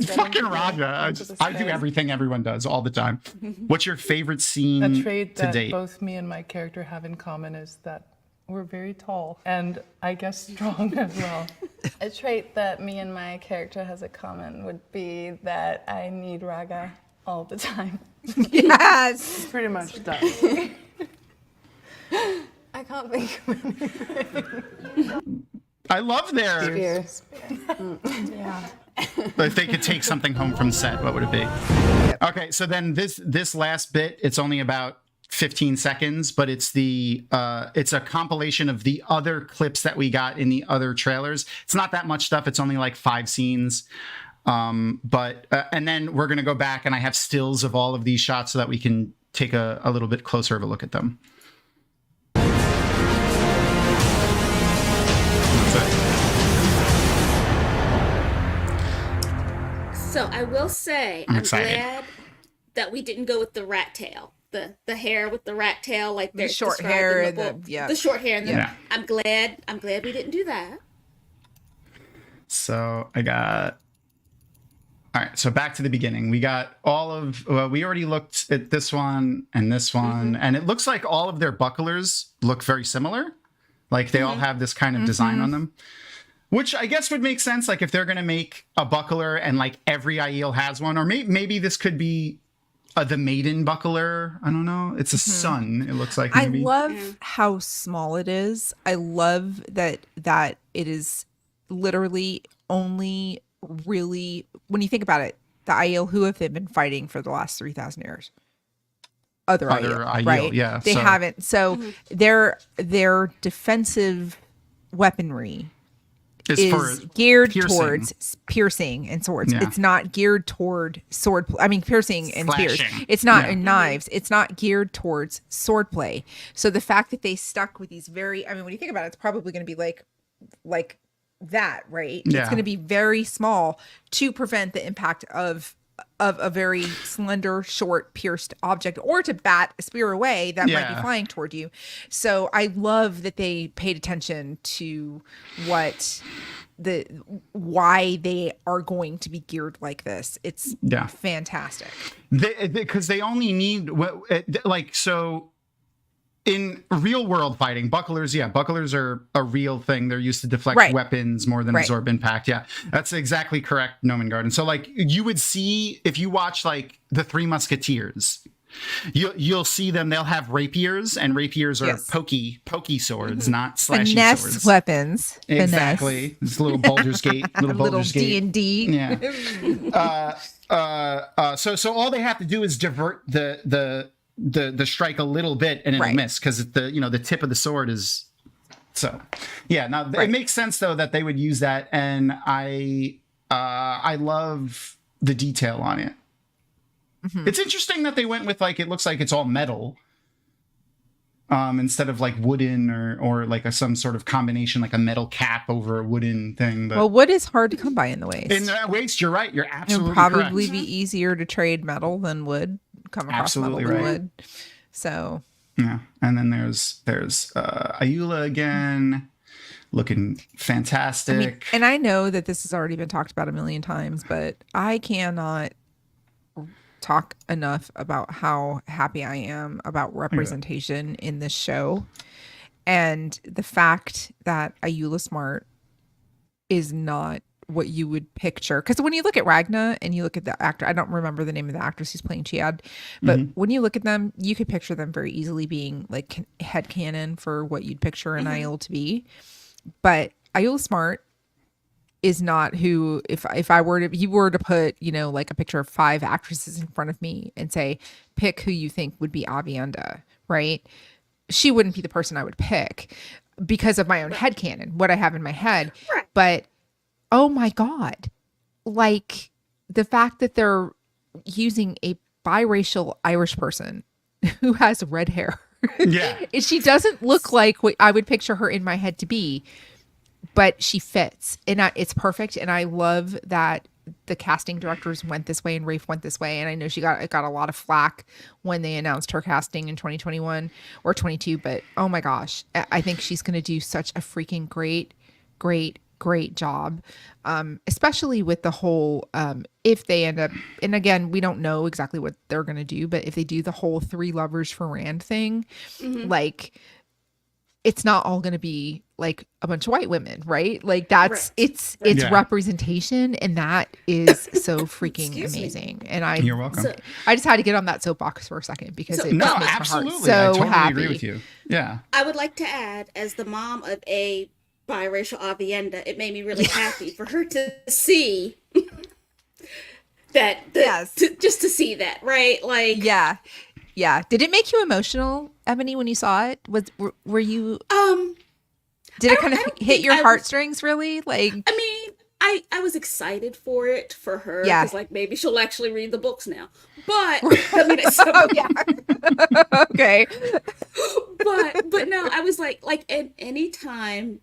Fucking Raga. I do everything everyone does all the time. What's your favorite scene A trait to that date? both me and my character have in common is that we're very tall and I guess strong as well. A trait that me and my character has in common would be that I need Raga all the time. Yes. Pretty much does. I can't think of anything. I love their. Spears. Yeah. If they could take something home from set, what would it be? Okay, so then this last bit, it's only about 15 seconds, but it's it's a compilation of the other clips that we got in the other trailers. It's not that much stuff. It's only like 5 scenes. But and then we're gonna go back and I have stills of all of these shots so that we can take a little bit closer of a look at them. So I will say, I'm I'm excited. glad that we didn't go with the rat tail, the hair with the rat tail, like The they're short described hair in and the the- book. yeah. The short hair. And Yeah. I'm glad we didn't do that. So I got. All right, so back to the beginning. We got all of. We already looked at this one and this one, and it looks like all of their bucklers look very similar. Like they all have this kind of design on them, which I guess would make sense. Like if they're gonna make a buckler and like every Aiel has one, or maybe this could be the maiden buckler. I don't know. It's a sun. It looks like. Maybe. I love how small it is. I love that it is literally only really, when you think about it, the Aiel, who have they been fighting for the last 3,000 years? Other Aiel, right? Yeah, They so- haven't. So their defensive weaponry is for geared piercing. towards piercing and swords. Yeah. It's not geared toward piercing and spears. Slashing. It's not Yeah. in knives. It's not geared towards sword play. So the fact that they stuck with these very, I mean, when you think about it, it's probably going to be like that, right? Yeah. It's going to be very small to prevent the impact of a very slender, short, pierced object, or to bat a spear away that might be Yeah. flying toward you. So I love that they paid attention to why they are going to be geared like this. It's Yeah. fantastic. Because they only need so in real world fighting, bucklers are a real thing. They're used to deflect Right. weapons more than Right. absorb impact. Yeah, that's exactly correct, Nomen Garden. So like you would see if you watch like the Three Musketeers, you'll see them. They'll have rapiers, and rapiers are Yes. pokey swords, not slashy Finesse swords. weapons. Exactly. It's a little Baldur's Gate. Little Baldur's Gate. D&D. Yeah. So all they have to do is divert the strike a little bit and it'll Right. miss because the tip of the sword is. So yeah. Now it makes sense though that they would use that, and I love the detail on it. It's interesting that they went with like it looks like it's all metal. Instead of like wooden or like some sort of combination, like a metal cap over a wooden thing. But Well, wood is hard to come by in the waste. in the waste, you're right. You're It absolutely would probably correct. be easier to trade metal than wood. Come across Absolutely metal than right. wood. So Yeah, and then there's Ayula again, looking fantastic. I mean, and I know that this has already been talked about a million times, but I cannot talk enough about how happy I am about representation in this show. And the fact that Ayula Smart is not what you would picture. Because when you look at Ragna and you look at the actor, I don't remember the name of the actress who's playing Chiad, but when you look at them, you could picture them very easily being like headcanon for what you'd picture an Aiel to be. But Ayula Smart is not who, if I were to, you were to put, you know, like a picture of 5 actresses in front of me and say, pick who you think would be Avienda, right? She wouldn't be the person I would pick because of my own headcanon, what I have in my head. Right. But oh my God, like the fact that they're using a biracial Irish person who has red hair. Yeah. She doesn't look like what I would picture her in my head to be, but she fits, and it's perfect. And I love that the casting directors went this way and Rafe went this way. And I know she got a lot of flack when they announced her casting in 2021 or 22, but oh my gosh, I think she's going to do such a freaking great job. Especially with the whole, if they end up, and again, we don't know exactly what they're going to do, but if they do the whole 3 lovers for Rand thing, like it's not all going to be like a bunch of white women, right? Like that's, it's Yeah. representation. And that is so freaking amazing. And You're welcome. I just had to get on that soapbox for a second because it No, just makes absolutely. my heart I so totally happy. agree with you. Yeah. I would like to add, as the mom of a biracial Avienda, it made me really happy for her to see that. Yes. Just to see that, right? Like, Yeah. Did it make you emotional, Ebony, when you saw it? Were you? Did it kind of hit your heartstrings? Really? Like, I mean, I was excited for it for her. Yeah. Because like maybe she'll actually read the books now. But I mean, it's okay. but no, I was like at any time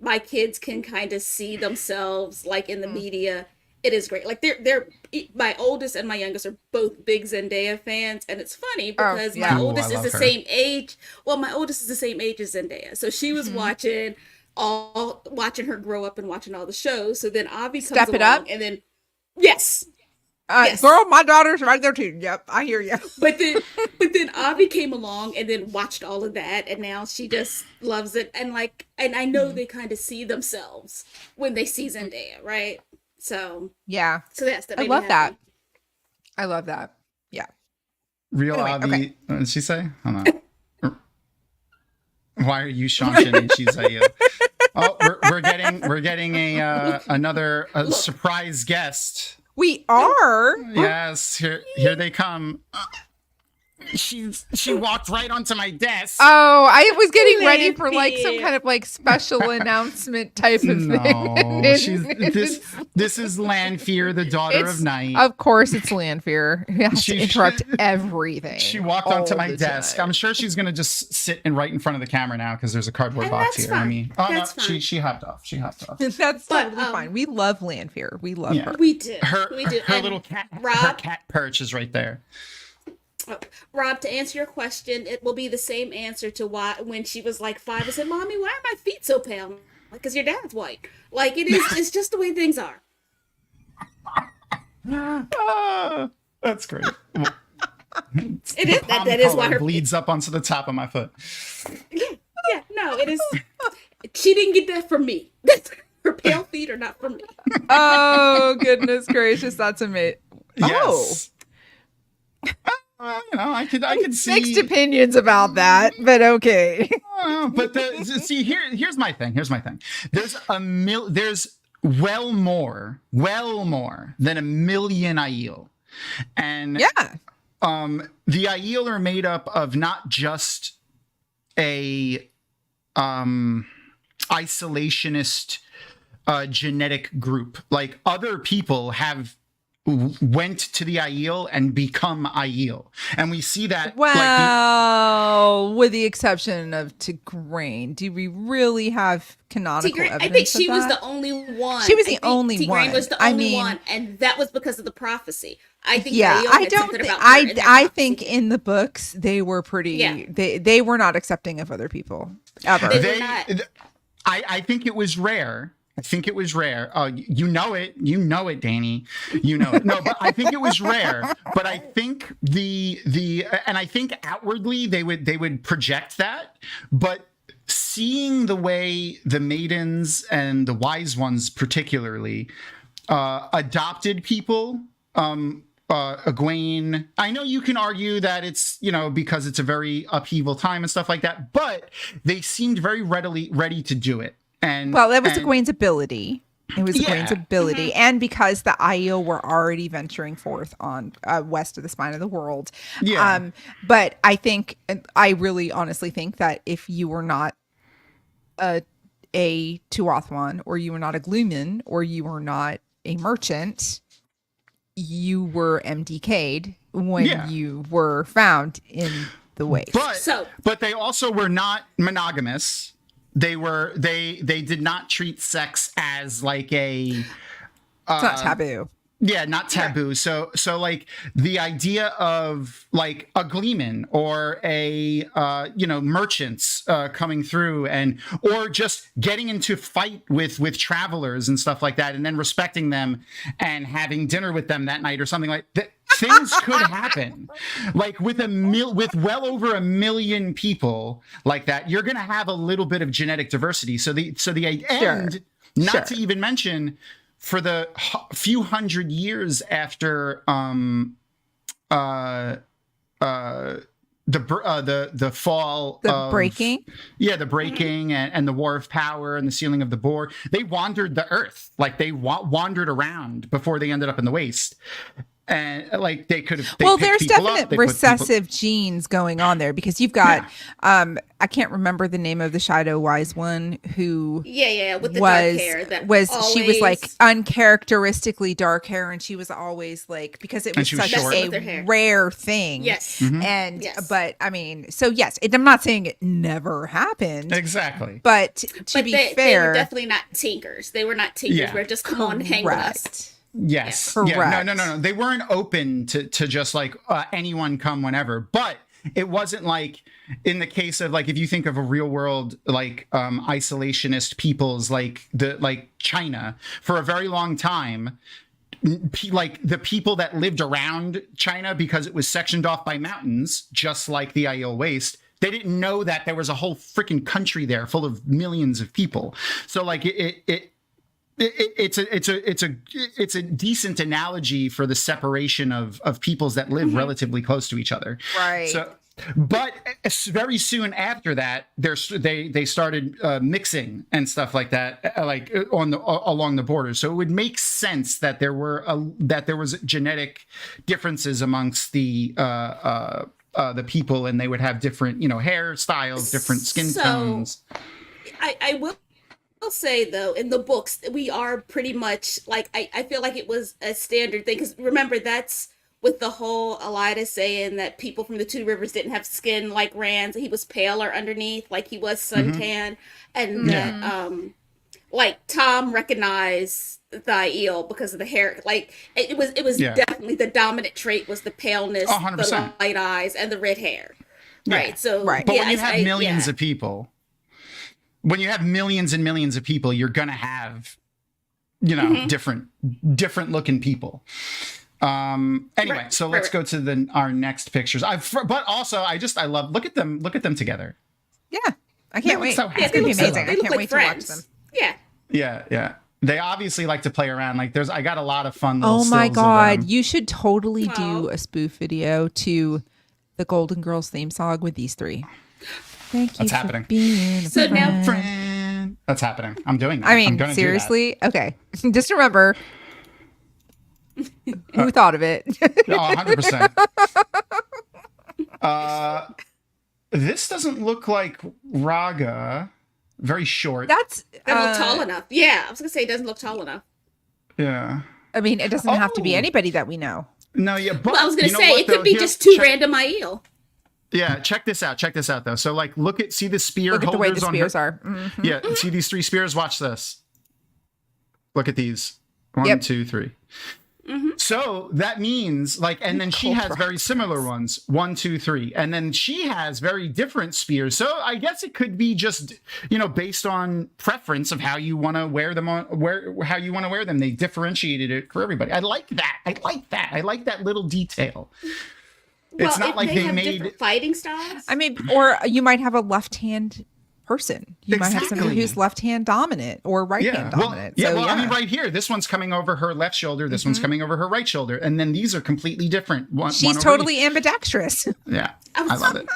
my kids can kind of see themselves like in the media, it is great. Like they're my oldest and my youngest are both big Zendaya fans, and it's funny because my Ooh, oldest I is love the her. same age. Well, my oldest is the same age as Zendaya, so she was watching her grow up and watching all the shows. So then Avi comes Step It along, Up? and then yes. Yes. Girl, my daughter's right there too. Yep, I hear you. But then Avi came along and then watched all of that, and now she just loves it. And I know they kind of see themselves when they see Zendaya, right? So Yeah, that's that. I made me love that. happy. I love that. Yeah. Real Anyway, Avi. okay. What did she say? Hold on. Why are you Shanshan and she's you? Oh, we're getting another surprise guest. We are. Yes, here they come. She walked right onto my desk. Oh, I was getting ready for like some kind of like special announcement type of No, thing. this is Lanfear, the daughter of night. Of course, it's Lanfear. Who has to She- interrupt everything. She walked all onto my the desk. time. I'm sure she's gonna just sit right in front of the camera now because there's a cardboard And box that's here. I fine. mean, That's no, fine. she hopped off. That's But, totally fine. We love Lanfear. We love Yeah. her. We do. Her And little cat, her Rob, cat perch is right there. Rob, to answer your question, it will be the same answer to why when she was like 5. I said, "Mommy, why are my feet so pale?" Because your dad's white. Like it is. It's just the way things are. That's great. It is. That is why her bleeds up onto the top of my foot. Yeah, no, it is. She didn't get that from me. Her pale feet are not from me. Oh, goodness gracious. That's amazing. Yes. I could see Mixed opinions about that, but okay. but see here's my thing. There's there's well more than 1 million Aiel. And Yeah. the Aiel are made up of not just a isolationist genetic group. Like other people have went to the Aiel and become Aiel, and we see that. Well, with the exception of Tigraine, do we really have canonical evidence? I think she of was that? the only one. She was the I think only Tigraine one. was the I only mean- one, and that was because of the prophecy. I think. Yeah, Aiel I had don't. something about her I in that I prophecy. think in the books they were pretty. Yeah. They were not accepting of other people ever. They were not. I think it was rare. You know it, Danny. You know it. No, but I think it was rare. But I think and I think outwardly they would project that. But seeing the way the maidens and the wise ones particularly adopted people, Egwene, I know you can argue that it's, because it's a very upheaval time and stuff like that, but they seemed very ready to do it. And Well, that was Egwene's ability. It was Egwene's Yeah. ability, and because the Aiel were already venturing forth on west of the spine of the world. Yeah. But I really honestly think that if you were not a Tuathwan, or you were not a Glumin, or you were not a merchant, you were MDK'd when Yeah. you were found in the waste. But they also were not monogamous. They did not treat sex as like a It's not taboo. yeah, not taboo. So like the idea of like a gleeman or a merchants coming through or just getting into fight with travelers and stuff like that, and then respecting them and having dinner with them that night or something like that. Things could happen. Like with well over 1 million people like that, you're gonna have a little bit of genetic diversity. So the end, not to even mention, for the few hundred years after the fall, The breaking. Yeah, the breaking and the war of power and the sealing of the board, they wandered the earth. Like they wandered around before they ended up in the waste. And like they could have. Well, there's definite recessive genes going on there, because you've got I can't remember the name of the Shadow Wise one who with the dark hair she was like uncharacteristically dark hair, and she was always like, because it was such a rare thing. Yes. Mm-hmm. And but I mean, so yes, I'm not saying it never happened. Exactly. But to be fair, they were definitely not tinkers. They were not tinkers. Yeah. We're just come on, hang with us. Yes. Correct. Yeah. No. They weren't open to just like anyone come whenever. But it wasn't like in the case of like, if you think of a real world like isolationist peoples like China, for a very long time, like the people that lived around China, because it was sectioned off by mountains, just like the Aiel Waste, they didn't know that there was a whole freaking country there full of millions of people. So like it's a decent analogy for the separation of peoples that live relatively close to each other. Right. So, but very soon after that, they started mixing and stuff like that, like along the borders. So it would make sense that there was genetic differences amongst the people, and they would have different hairstyles, different skin tones. I will say though, in the books we are pretty much like, I feel like it was a standard thing, because remember, that's with the whole Elida saying that people from the Two Rivers didn't have skin like Rand's, he was paler underneath, like he was suntan, and that like Tom recognized the Aiel because of the hair. Like it was definitely the dominant trait was the paleness, 100%. the light eyes, and the red hair. Right. So right. But when you have millions of people, when you have millions and millions of people, you're gonna have, different looking people. Anyway, so let's go to our next pictures. But also, I love, look at them together. Yeah, I can't wait. So it's gonna be amazing. I can't wait to watch them. Yeah. They obviously like to play around. Like I got a lot of fun little Oh my stills god, of them. you should totally do a spoof video to the Golden Girls theme song with these three. Thank you That's for happening. being a So now- Friend. That's happening. I'm doing that. I mean, I'm gonna seriously? Okay. Just remember who thought of it. Do that. 100%. This doesn't look like Raga. Very short. That's Doesn't look tall enough. Yeah, I was gonna say it doesn't look tall enough. Yeah. I mean, it doesn't have to be Oh. anybody that we know. No, yeah, but Well, I was gonna you know say what, it could though? be Here, just two check- random Aiel. Yeah, check this out though. So like see the spear Look at the way the holders on spears her- are. Mhm. Yeah, see these 3 spears? Watch this. Look at these. 1, Yep. 2, 3. So that means like, and then she has very similar ones. 1, 2, 3. And then she has very different spears. So I guess it could be just, based on preference of how you want to wear them how you want to wear them. They differentiated it for everybody. I like that. I like that little detail. It's not like they have made different fighting styles. I mean, or you might have a left-hand person. You might have somebody Exactly. who's left-hand dominant or right-hand dominant. So, I mean, right here, this one's coming over her left shoulder. This one's coming over her right shoulder. And then these are completely different. she's totally ambidextrous. Yeah. I love it.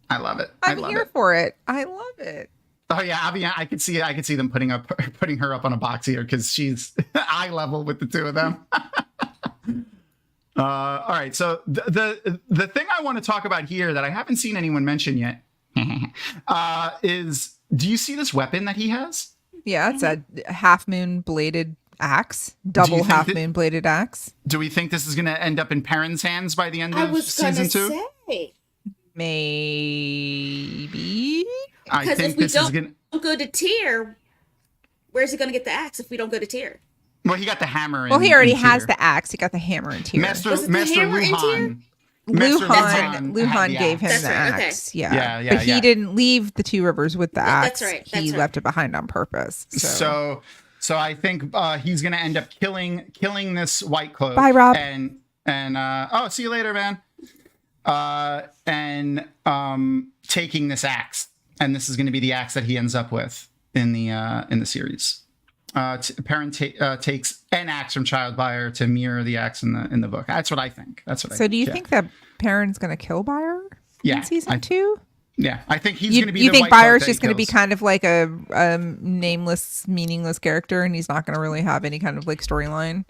I love it. I'm here for it. I love it. Oh yeah, I could see them putting her up on a box here because she's eye level with the two of them. All right, so the thing I want to talk about here that I haven't seen anyone mention yet is, do you see this weapon that he has? Yeah, it's a half moon bladed axe, double half moon bladed axe. Do we think this is going to end up in Perrin's hands by the end I of was season 2? Say. Maybe. I Because think if we this is going to. don't go to Tyr, where's he going to get the axe if we don't go to Tyr? Well, he got the hammer. Well, he already in has Tyr. the axe. He got the hammer in Tyr. Master Was it the hammer in Tyr? Luhan gave him That's the right, okay. axe. Yeah. Yeah, but he yeah. didn't leave the Two Rivers with the axe. That's right, He that's right. left it behind on purpose. So I think he's going to end up killing this White Cloak. Bye, Rob. And see you later, man. And taking this axe, and this is going to be the axe that he ends up with in the series. Perrin takes an axe from Childfire to mirror the axe in the book. That's what I think. So do you think that Perrin's going to kill Byre in season 2? Yeah, I think he's going to be. You the think White Cloak Byre's that just he going to be kills. kind of like a nameless, meaningless character, and he's not going to really have any kind of like storyline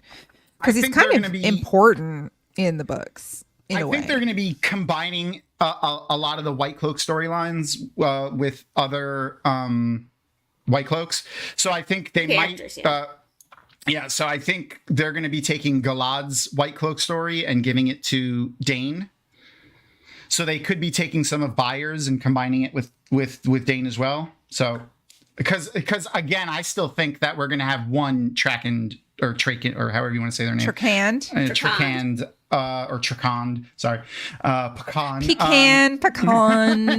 because he's think they're kind gonna of be- important in the books. I think they're going to be combining a lot of the White Cloak storylines with other White Cloaks. So I think they Characters, might. So I think they're going to be taking Galad's White Cloak story and giving it to Dane. So they could be taking some of Byre's and combining it with Dane as well. So because again, I still think that we're going to have one Trakand or Traken or however you want to say their name. Trakand. Trakand. Or Trakand, sorry, pecan. Pecan,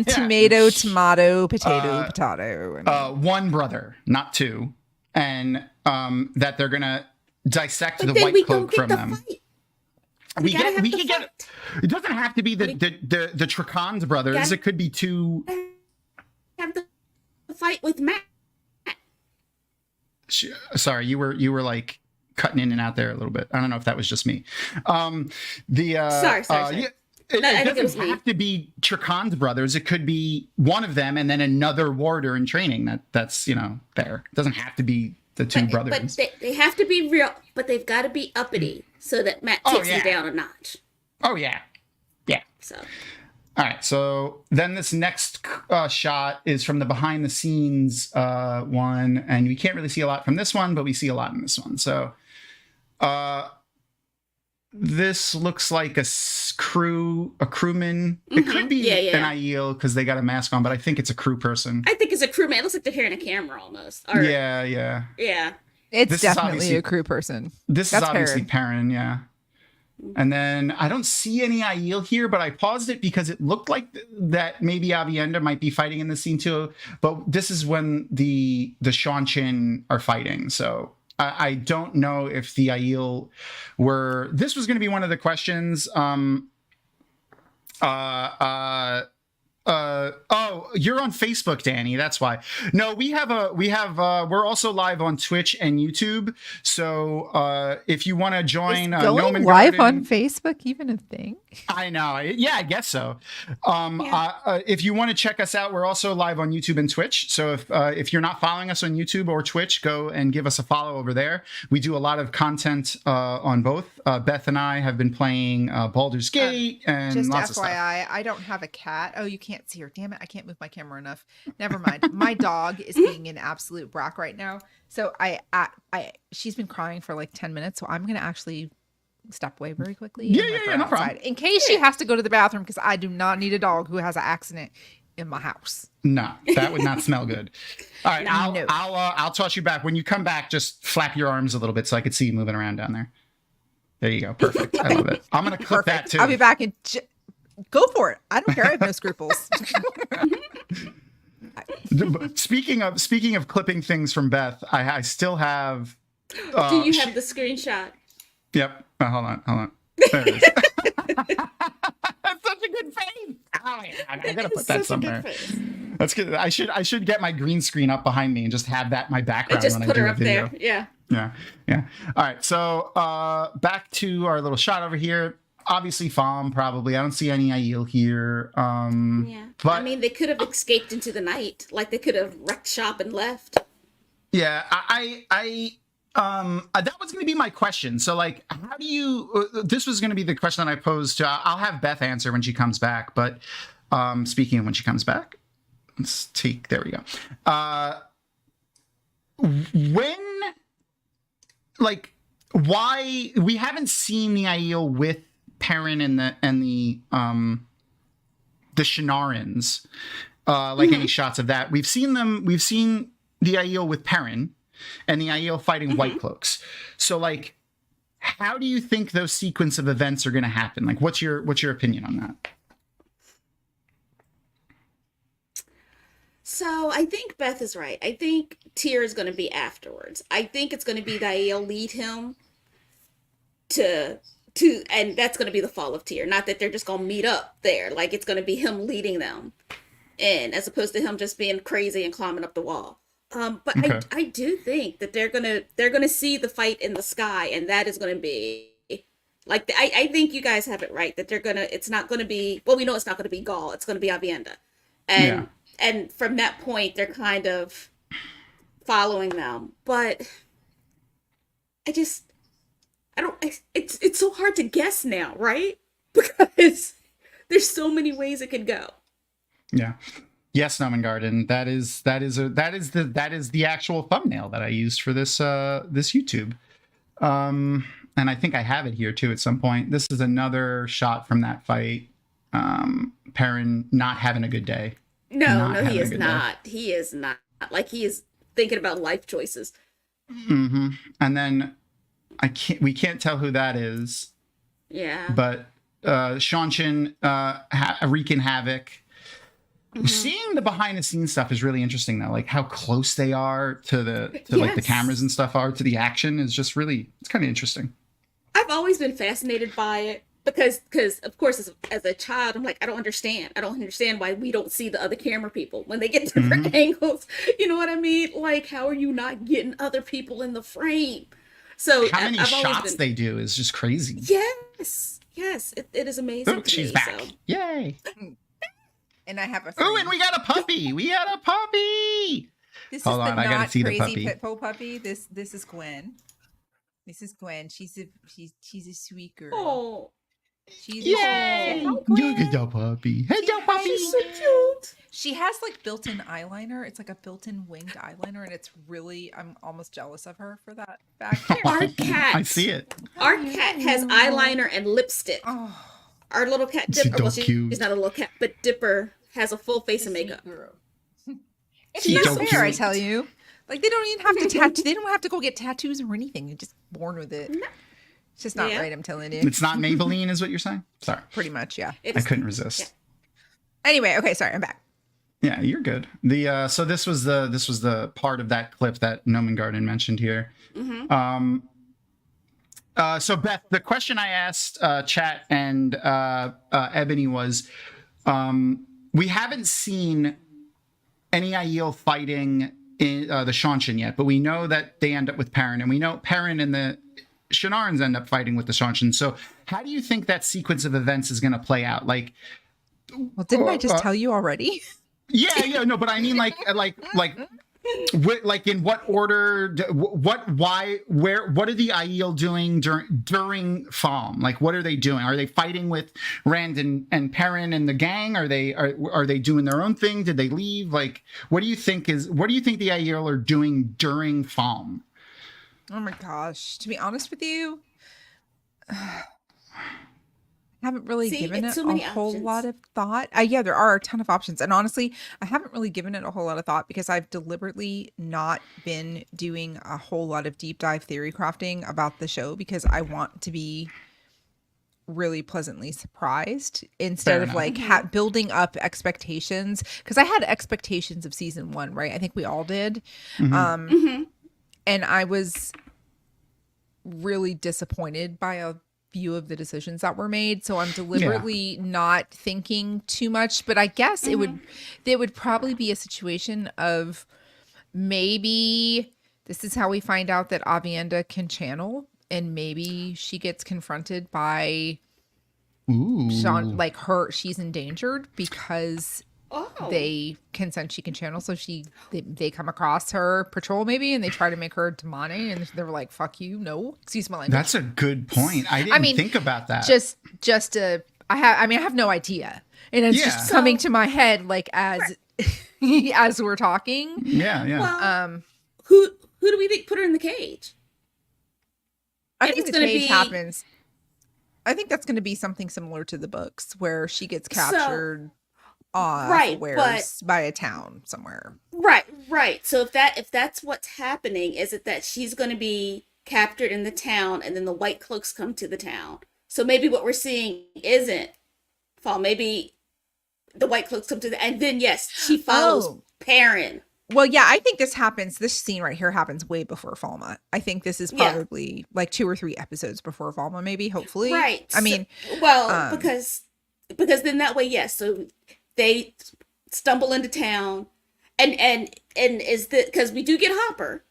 tomato, potato. One brother, not two, and that they're gonna dissect But the then White we Cloak don't get from the them. fight. We gotta have can the get. fight. It doesn't have to be the Trakand brothers. gotta- It could be two. Have the fight with Matt. Sorry, you were like cutting in and out there a little bit. I don't know if that was just me. Sorry. Yeah, it No, I think it was doesn't me. have to be Trakand brothers. It could be one of them and then another warder in training. That's there. It doesn't have to be the two brothers. But they have to be real, but they've got to be uppity so that Matt takes him down a notch. Oh yeah. So All right. So then this next shot is from the behind the scenes one, and we can't really see a lot from this one, but we see a lot in this one. So this looks like a crewman. It could be an Aiel because they got a mask on, but I think it's a crew person. I think it's a crewman. It looks like they're carrying a camera almost. Or, Yeah. It's This is definitely obviously- a crew person. This That's is obviously Perrin. Perrin, yeah. And then I don't see any Aiel here, but I paused it because it looked like that maybe Avienda might be fighting in the scene too. But this is when the Shanshin are fighting, so I don't know if the Aiel were. This was going to be one of the questions. Oh, you're on Facebook, Danny. That's why. No, we're also live on Twitch and YouTube. So if you want to join, Is going Nomen live Garden- on Facebook even a thing? I know. Yeah, I guess so. If you want to check us out, we're also live on YouTube and Twitch. So if you're not following us on YouTube or Twitch, go and give us a follow over there. We do a lot of content on both. Beth and I have been playing Baldur's Gate and Just lots of stuff. FYI, I don't have a cat. Oh, you can't see her. Damn it. I can't move my camera enough. Never mind. My dog is being an absolute brat right now. So she's been crying for like 10 minutes. So I'm going to actually step away very quickly. and let her no outside problem. In case she has to go to the bathroom, because I do not need a dog who has an accident in my house. No, that would not smell good. All right, No. I'll toss you back. When you come back, just flap your arms a little bit so I could see you moving around down there. There you go. Perfect. I love it. I'm gonna clip that too. I'll be back in. Go for it. I don't care. I have no scruples. Speaking of clipping things from Beth, I still have. do you have the screenshot? Yep. Hold on. There it is. That's such a good face. Oh, yeah, I gotta put that somewhere. That's good. I should get my green screen up behind me and just have that my background Just when put I do her a up video. there. Yeah. Yeah. All right. So back to our little shot over here. obviously Fom probably. I don't see any Aiel here. Yeah. But I mean, they could have escaped into the night. Like, they could have wrecked shop and left. yeah, that was going to be my question. So, like, how do you? This was going to be the question that I posed to. I'll have Beth answer when she comes back. But speaking of when she comes back, let's take. There we go. When, like, why we haven't seen the Aiel with Perrin and the Shinarans, like any shots of that. We've seen the Aiel with Perrin and the Aiel fighting White Cloaks. So, like, how do you think those sequence of events are going to happen? Like, what's your opinion on that? So I think Beth is right. I think Tyr is going to be afterwards. I think it's going to be Dael lead him to, and that's going to be the fall of Tyr. Not that they're just going to meet up there. Like, it's going to be him leading them in, as opposed to him just being crazy and climbing up the wall. But Okay. I do think that they're gonna see the fight in the sky, and that is gonna be like, I think you guys have it right that it's not gonna be, well, we know it's not gonna be Gaul, it's gonna be Avienda, and from that point they're kind of following them. But it's so hard to guess now, right? Because there's so many ways it could go. Yeah. Yes, Nomen Garden. That is the actual thumbnail that I used for this YouTube. And I think I have it here too at some point. This is another shot from that fight. Perrin not having a good day. No, he is not. He is not. Like, he is thinking about life choices. Mm-hmm. And then we can't tell who that is. Yeah. But Shanshin wreaking havoc. Mm-hmm. Seeing the behind the scenes stuff is really interesting though. Like, how close they are to like the cameras and stuff are to the action is just really, it's kind of interesting. I've always been fascinated by it because of course as a child I'm like, I don't understand why we don't see the other camera people when they get different angles. You know what I mean? Like, how are you not getting other people in the frame? So how many shots they do is just crazy. Yes, it is amazing. She's back. So. Yay. And I have a Oh, and we got a puppy. This Hold is on, the I gotta not see the crazy puppy. pitbull puppy. This is Gwen. She's a sweet girl. Oh, yay! You get the puppy. Hello, puppy. she's so cute. She has like built-in eyeliner. It's like a built-in winged eyeliner, and it's really, I'm almost jealous of her for that fact. Our cat. I see it. Our cat has eyeliner and lipstick. Oh, Our little cat She's Dipper. so Well, cute. she's not a little cat, but Dipper has a full face of makeup. it's She's not so fair, I cute. tell you. Like, they don't even have to tattoo. They don't have to go get tattoos or anything. They're just born with it. No. It's just not Yeah. right. I'm telling you. It's not Maybelline, is what you're saying? Sorry, Pretty much, yeah. It I is- couldn't resist. Yeah. Anyway, okay, sorry, I'm back. Yeah, you're good. So this was the part of that clip that Nomen Garden mentioned here. Mhm. So Beth, the question I asked Chat and Ebony was, we haven't seen any Aiel fighting in the Shanshin yet, but we know that they end up with Perrin, and we know Perrin and the Shinarans end up fighting with the Shanshin. So how do you think that sequence of events is going to play out? Like, Well, didn't I just tell you already? yeah, no, but I mean, like in what order? What are the Aiel doing during Falm? Like, what are they doing? Are they fighting with Rand and Perrin and the gang? Are they doing their own thing? Did they leave? Like, what do you think the Aiel are doing during Falm? Oh my gosh. To be honest with you, I haven't really given it's it so a many whole options. lot of thought. Yeah, there are a ton of options. And honestly, I haven't really given it a whole lot of thought because I've deliberately not been doing a whole lot of deep dive theory crafting about the show because I want to be really pleasantly surprised instead of enough. like building up expectations. Because I had expectations of season 1, right? I think we all did. And I was really disappointed by a few of the decisions that were made. So I'm deliberately not thinking too much, but I guess it would probably be a situation of maybe this is how we find out that Avienda can channel, and maybe she gets confronted by Ooh. Sean, like she's endangered because they can sense she can channel. So they come across her patrol maybe, and they try to make her Domon, and they were like, "Fuck you, no." Excuse my language. That's a good point. I didn't think about that. I have no idea, and it's just coming to my head like as as we're talking. Yeah. Well, who do we think put her in the cage? I think the cage happens. I think that's going to be something similar to the books, where she gets captured by a town somewhere. Right. So if that's what's happening, is it that she's going to be captured in the town, and then the White Cloaks come to the town? So maybe what we're seeing isn't fall. Maybe the White Cloaks come to and then yes, she follows Perrin. Well, yeah, I think this happens. This scene right here happens way before Falma. I think this is probably like 2 or 3 episodes before Falma, maybe. Hopefully, right? I mean, because then that way, yes. So they stumble into town, and is that because we do get Hopper,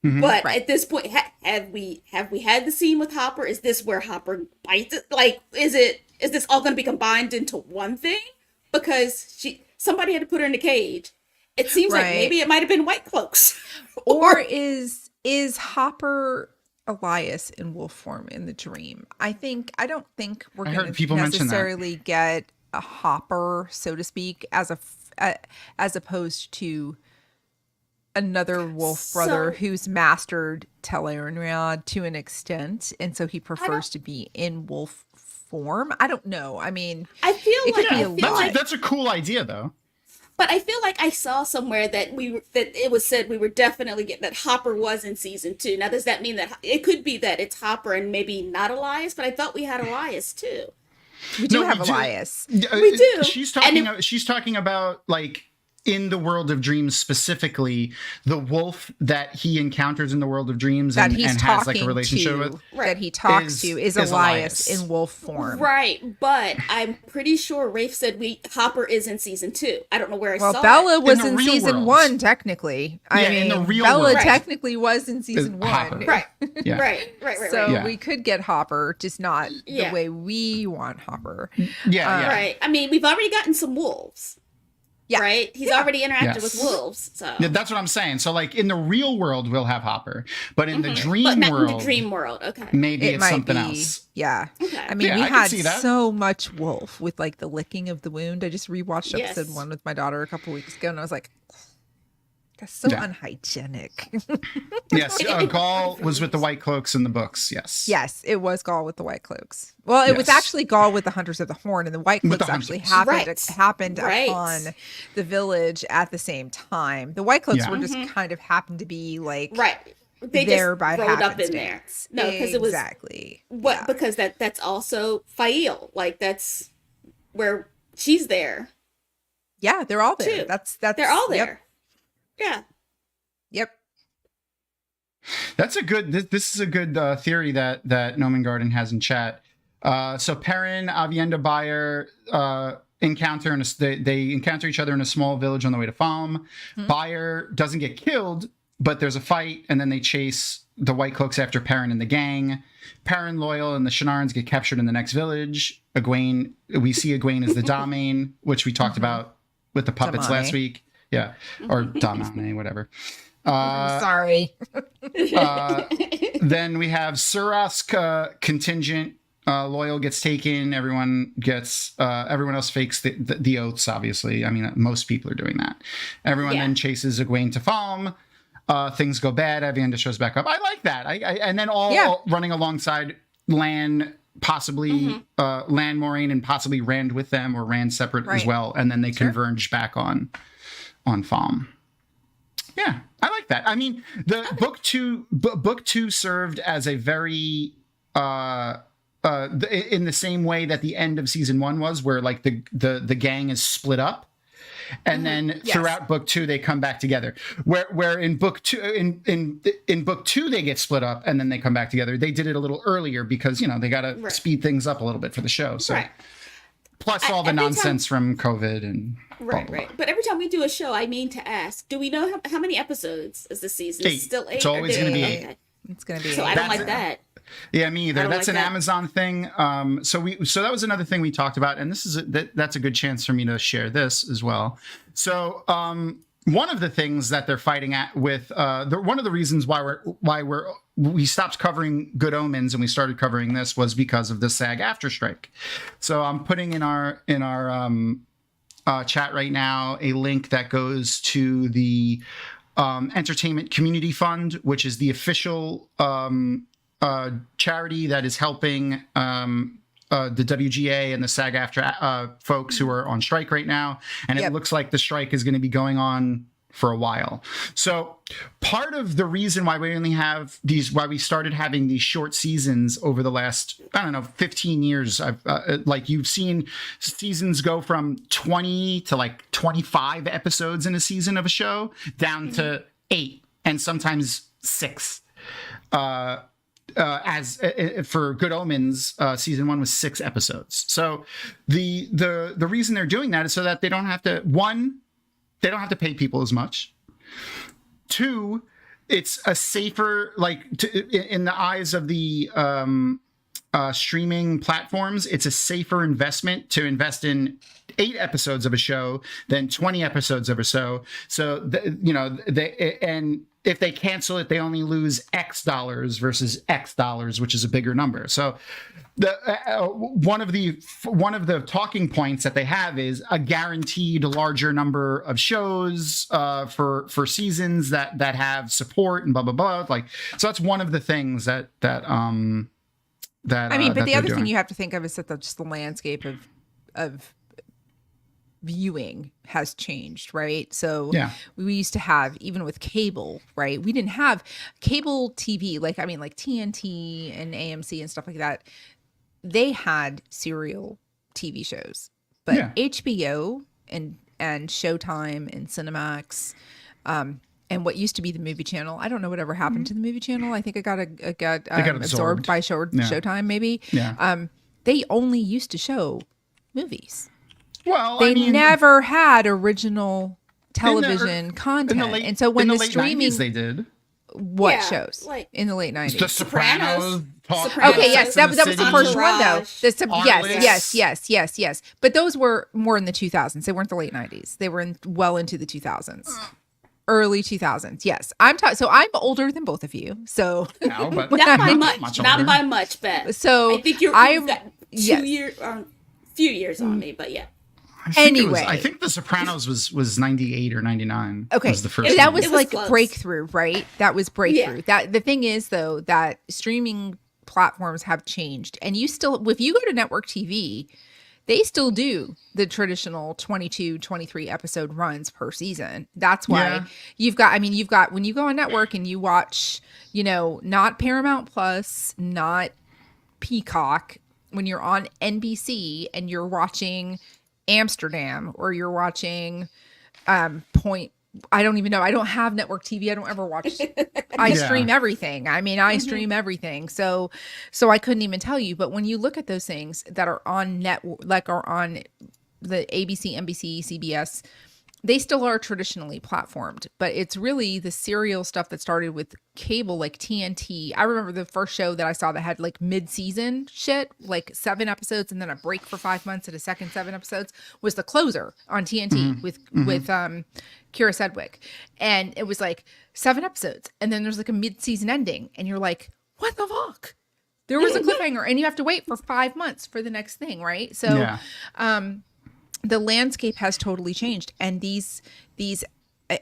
but at this point, have we had the scene with Hopper? Is this where Hopper bites it? Like, is this all going to be combined into one thing? Because somebody had to put her in the cage. It seems like maybe it might have been White Cloaks. Or is Hopper Elias in wolf form in the dream? I don't think we're going to necessarily get a Hopper, so to speak, as opposed to another wolf brother who's mastered Tel'aran'rhiod to an extent, and so he prefers to be in wolf form. I don't know. I mean, I feel like that's a cool idea, though. But I feel like I saw somewhere that it was said we were definitely getting that Hopper was in season 2. Now, does that mean that it could be that it's Hopper and maybe not Elias? But I thought we had Elias too. We do have Elias. We do. She's talking about like in the World of Dreams specifically, the wolf that he encounters in the World of Dreams and has like a relationship with. That he talks to is Elias in wolf form. Right, but I'm pretty sure Rafe said Hopper is in season 2. I don't know where I saw Bella it. was in season 1 technically. I mean, in the real Bella world. Technically was in season 1. Hopper. Right. Yeah. Right. So we could get Hopper, just not the way we want Hopper. Yeah. Right. I mean, we've already gotten some wolves. Yeah. Right? He's already interacted with wolves. So yeah, that's what I'm saying. So like in the real world we'll have Hopper, but in the dream but not world. In the dream world, okay. Maybe it's something else. Yeah. Okay. I mean, we had so much wolf with like the licking of the wound. I just rewatched episode 1 with my daughter a couple weeks ago, and I was like, that's so unhygienic. Yes, Gaul was with the White Cloaks in the books. Yes, it was Gaul with the White Cloaks. Well, it was actually Gaul with the Hunters of the Horn, and the White Cloaks actually happened upon the village at the same time. The White Cloaks were just kind of happened to be like they there just by rolled up in there. No, because it was because that's also Fail. Like that's where she's there. Yeah, they're all there. Too. That's they're all there. Yep. Yeah. Yep. That's a good. This is a good theory that Nomen Garden has in chat. So Perrin, Avienda, Bayer encounter they encounter each other in a small village on the way to Falm. Bayer doesn't get killed, but there's a fight, and then they chase the White Cloaks after Perrin and the gang. Perrin, Loyal, and the Shanarans get captured in the next village. We see Egwene as the Domon, which we talked about with the puppets last week. Yeah, or Domon, whatever. Sorry. Then we have Surask contingent. Loyal gets taken. Everyone else fakes the oaths, obviously. I mean, most people are doing that. Everyone then chases Egwene to Falm. Things go bad. Avienda shows back up. I like that. And then all running alongside Lan, possibly Lan, Moraine, and possibly Rand with them, or Rand separate as well. And then they converge back on Falm. Yeah, I like that. I mean, the book two served as a very in the same way that the end of season 1 was, where like the gang is split up, and then throughout book 2 they come back together. Where in book 2 in book 2 they get split up and then they come back together. They did it a little earlier because they got to speed things up a little bit for the show. So. Plus all the nonsense from COVID and right. But every time we do a show, I mean to ask, do we know how many episodes is this season? 8. It's still 8. It's always going to be 8. Okay. It's going to be 8. So I don't like that. Yeah, me either. I don't That's like an that. Amazon thing. So that was another thing we talked about, and this is that's a good chance for me to share this as well. So one of the things that they're fighting at with one of the reasons why we stopped covering Good Omens and we started covering this was because of the SAG after strike. So I'm putting in our chat right now a link that goes to the Entertainment Community Fund, which is the official charity that is helping the WGA and the SAG-AFTRA folks who are on strike right now. And it looks like the strike is going to be going on for a while. So part of the reason why we only have why we started having these short seasons over the last, 15 years, like you've seen seasons go from 20 to like 25 episodes in a season of a show down to 8 and sometimes 6. As for Good Omens, season 1 was 6 episodes. So the reason they're doing that is so that they don't have to, one, they don't have to pay people as much. 2, it's a safer, in the eyes of the streaming platforms, it's a safer investment to invest in 8 episodes of a show than 20 episodes of a show. So, and if they cancel it, they only lose X dollars versus X dollars, which is a bigger number. So one of the talking points that they have is a guaranteed larger number of shows for seasons that have support and blah blah blah. So that's one of the things that I mean, but the other thing you have to think of is that just the landscape of viewing has changed, right? So we used to have, even with cable, right? We didn't have cable TV, like TNT and AMC and stuff like that. They had serial TV shows, but HBO and Showtime and Cinemax, and what used to be the movie channel. I don't know whatever happened to the movie channel. I think it got absorbed by Showtime, maybe. Yeah. They only used to show movies. Well, they never had original television content, and so when the streaming, 90s they did. What shows in the late 90s? The Sopranos. Okay, yes, that was the first one though. Yes. But those were more in the 2000s. They weren't the late 90s. They were well into the 2000s. Early 2000s. Yes. So I'm older than both of you. So no, but not by much. Not by much, Beth. So I think you've got 2 years, few years on me, but yeah. I think The Sopranos was 98 or 99. Okay, was the first that was like close. Breakthrough, right? That was Breakthrough. That the thing is though that streaming platforms have changed, and if you go to network TV, they still do the traditional 22, 23 episode runs per season. That's why you've got when you go on network and you watch, not Paramount Plus, not Peacock, when you're on NBC and you're watching Amsterdam or you're watching Point. I don't even know. I don't have network TV. I don't ever watch. I stream everything. I mean, I stream everything. So I couldn't even tell you. But when you look at those things that are on are on the ABC, NBC, CBS, they still are traditionally platformed, but it's really the serial stuff that started with cable, like TNT. I remember the first show that I saw that had like mid-season shit, like 7 episodes and then a break for 5 months and a second 7 episodes, was The Closer on TNT with Kira Sedgwick. And it was like 7 episodes and then there's like a mid-season ending and you're like, what the fuck? There was a cliffhanger and you have to wait for 5 months for the next thing, right? So the landscape has totally changed, and these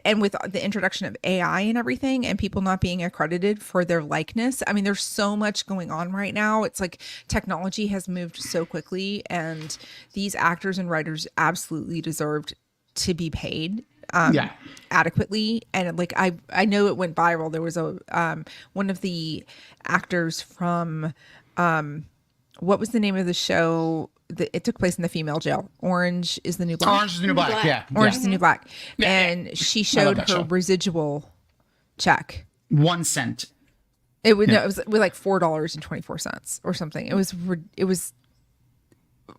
and with the introduction of AI and everything and people not being accredited for their likeness, I mean, there's so much going on right now. It's like technology has moved so quickly, and these actors and writers absolutely deserved to be paid adequately. And like I know it went viral. There was a one of the actors from what was the name of the show? It took place in the female jail. Orange is the New Black. Orange is the New Black. Yeah. Orange is the New Black. And she showed her residual check. 1 cent. It was it was like $4.24 or something. It was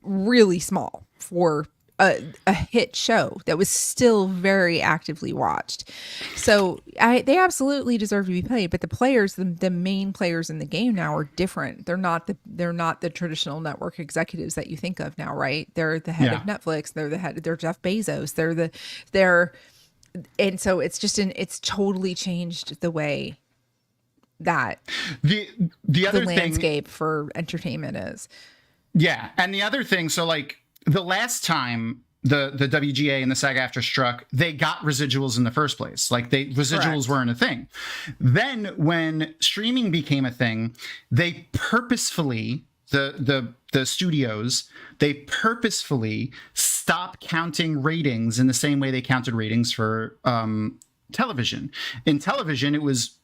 really small for a hit show that was still very actively watched. So they absolutely deserve to be paid, but the players, the main players in the game now are different. They're not the traditional network executives that you think of now, right? They're the head of Netflix. They're Jeff Bezos. And so it's totally changed the way that the other landscape for entertainment is. Yeah, and the other thing, so like the last time the WGA and the SAG-AFTRA struck, they got residuals in the first place. Like residuals weren't a thing. Then when streaming became a thing, they purposefully the studios, they purposefully stopped counting ratings in the same way they counted ratings for television. In television, it was,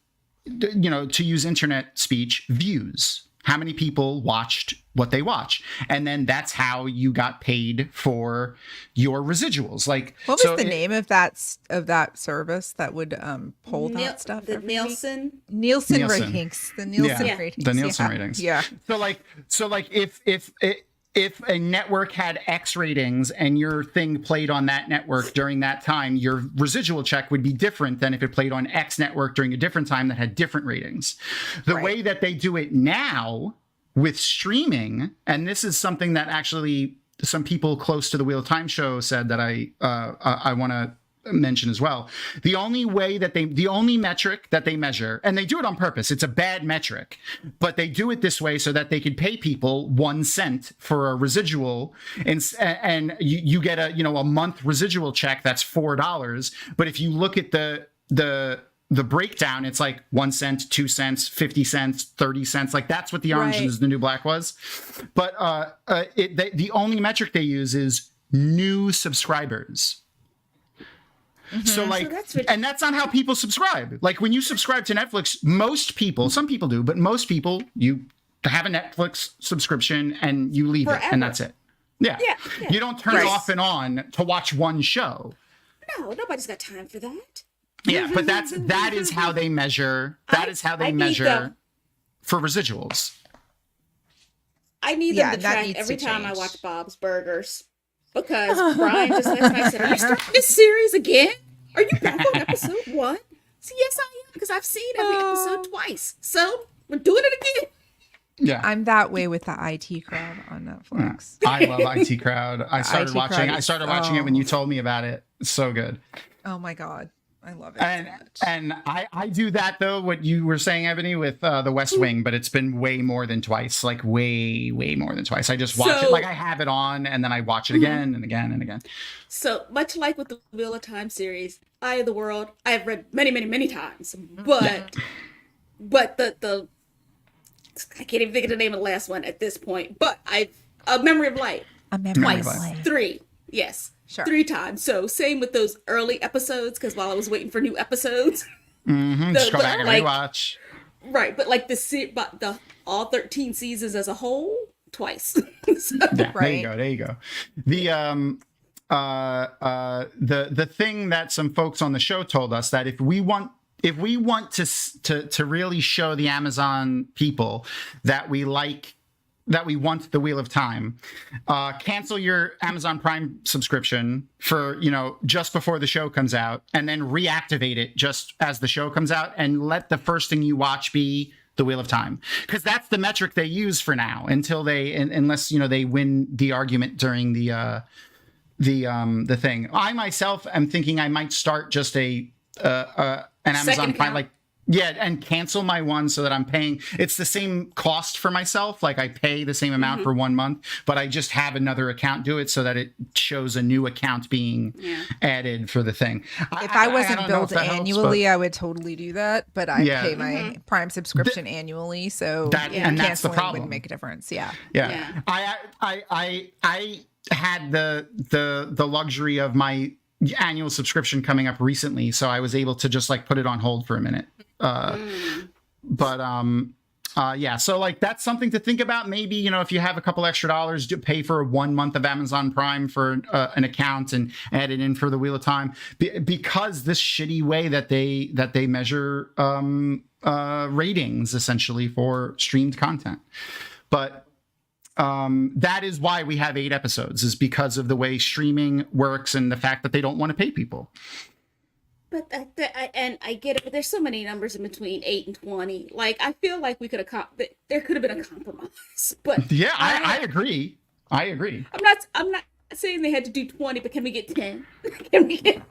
to use internet speech, views. How many people watched what they watched, and then that's how you got paid for your residuals. Like, what was the name of that service that would pull that stuff? The Nielsen ratings. The Nielsen ratings. The Nielsen ratings. Yeah. So like if a network had X ratings and your thing played on that network during that time, your residual check would be different than if it played on X network during a different time that had different ratings. The way that they do it now with streaming, and this is something that actually some people close to the Wheel of Time show said that I want to mention as well. The only metric that they measure, and they do it on purpose, it's a bad metric, but they do it this way so that they could pay people 1 cent for a residual, and you get a month residual check that's $4. But if you look at the breakdown, it's like 1 cent, 2 cents, 50 cents, 30 cents. Like that's what the Orange is the New Black was. But the only metric they use is new subscribers. Mm-hmm. So and that's not how people subscribe. Like when you subscribe to Netflix, most people, some people do, but most people, you have a Netflix subscription and you leave it and that's it. Yeah. You don't turn it off and on to watch one show. No, nobody's got time for that. Yeah, but that is how they measure. That is how they measure for residuals. I need them to track every time I watch Bob's Burgers. Because Brian just last night said, "Are you starting this series again? Are you back on episode 1?" So yes, I am, because I've seen every episode twice. So we're doing it again. Yeah, I'm that way with the IT Crowd on Netflix. I love IT Crowd. I started watching it when you told me about it. It's so good. Oh my God. I love it. And I do that though, what you were saying, Ebony, with the West Wing, but it's been way more than twice, like way more than twice. I just watch it, like I have it on and then I watch it again and again and again. So much like with the Wheel of Time series, Eye of the World, I have read many times, but the I can't even think of the name of the last one at this point, but A Memory of Light. A Memory of Light. 3. Yes. Sure. 3 times. So same with those early episodes, because while I was waiting for new episodes, just go back and rewatch. Right, but like the all 13 seasons as a whole, twice. There you go. The thing that some folks on the show told us, that if we want to really show the Amazon people that we want the Wheel of Time, cancel your Amazon Prime subscription for, just before the show comes out, and then reactivate it just as the show comes out, and let the first thing you watch be the Wheel of Time, because that's the metric they use for now until unless they win the argument during the thing. I myself am thinking I might start just an Amazon Prime and cancel my one so that I'm paying. It's the same cost for myself. Like I pay the same amount for 1 month, but I just have another account do it so that it shows a new account being added for the thing. If I wasn't billed annually, I would totally do that. But I pay my Prime subscription annually, so and that's the problem. Wouldn't make a difference. Yeah. I had the luxury of my annual subscription coming up recently, so I was able to just put it on hold for a minute. So that's something to think about. Maybe, if you have a couple extra dollars, to pay for 1 month of Amazon Prime for an account and add it in for the Wheel of Time, because this shitty way that they measure ratings essentially for streamed content. But that is why we have 8 episodes, is because of the way streaming works and the fact that they don't want to pay people. But I get it, but there's so many numbers in between 8 and 20. Like, I feel like we could have there could have been a compromise. But yeah, I agree. I agree. I'm not saying they had to do 20, but can we get 10? Can we get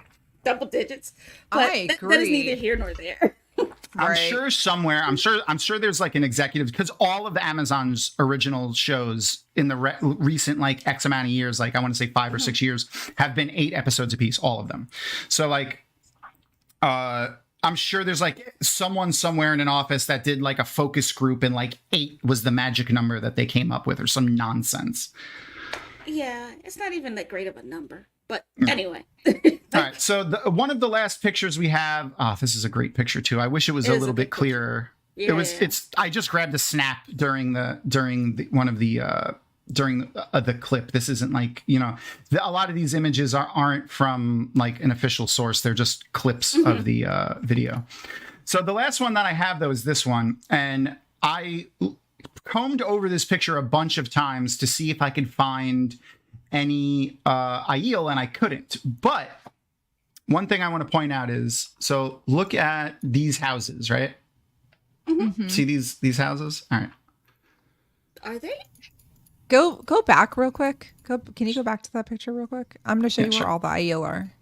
double digits? But I agree. that is neither here nor there. I'm sure somewhere. I'm sure there's like an executive, because all of the Amazon's original shows in the recent like X amount of years, like I want to say 5 or 6 years, have been 8 episodes apiece, all of them. So like, I'm sure there's like someone somewhere in an office that did like a focus group and like 8 was the magic number that they came up with, or some nonsense. Yeah, it's not even that great of a number. But anyway. All right. So one of the last pictures we have. Oh, this is a great picture too. I wish it was a little bit clearer. Yeah, It's. I just grabbed a snap during the clip. This isn't like, a lot of these images aren't from like an official source. They're just clips of the video. So the last one that I have though is this one, and I combed over this picture a bunch of times to see if I could find any Aiel, and I couldn't. But one thing I want to point out is, so look at these houses, right? See these houses? All right. Are they? Go back real quick. Can you go back to that picture real quick? I'm going to show you sure. where all the Aiel are.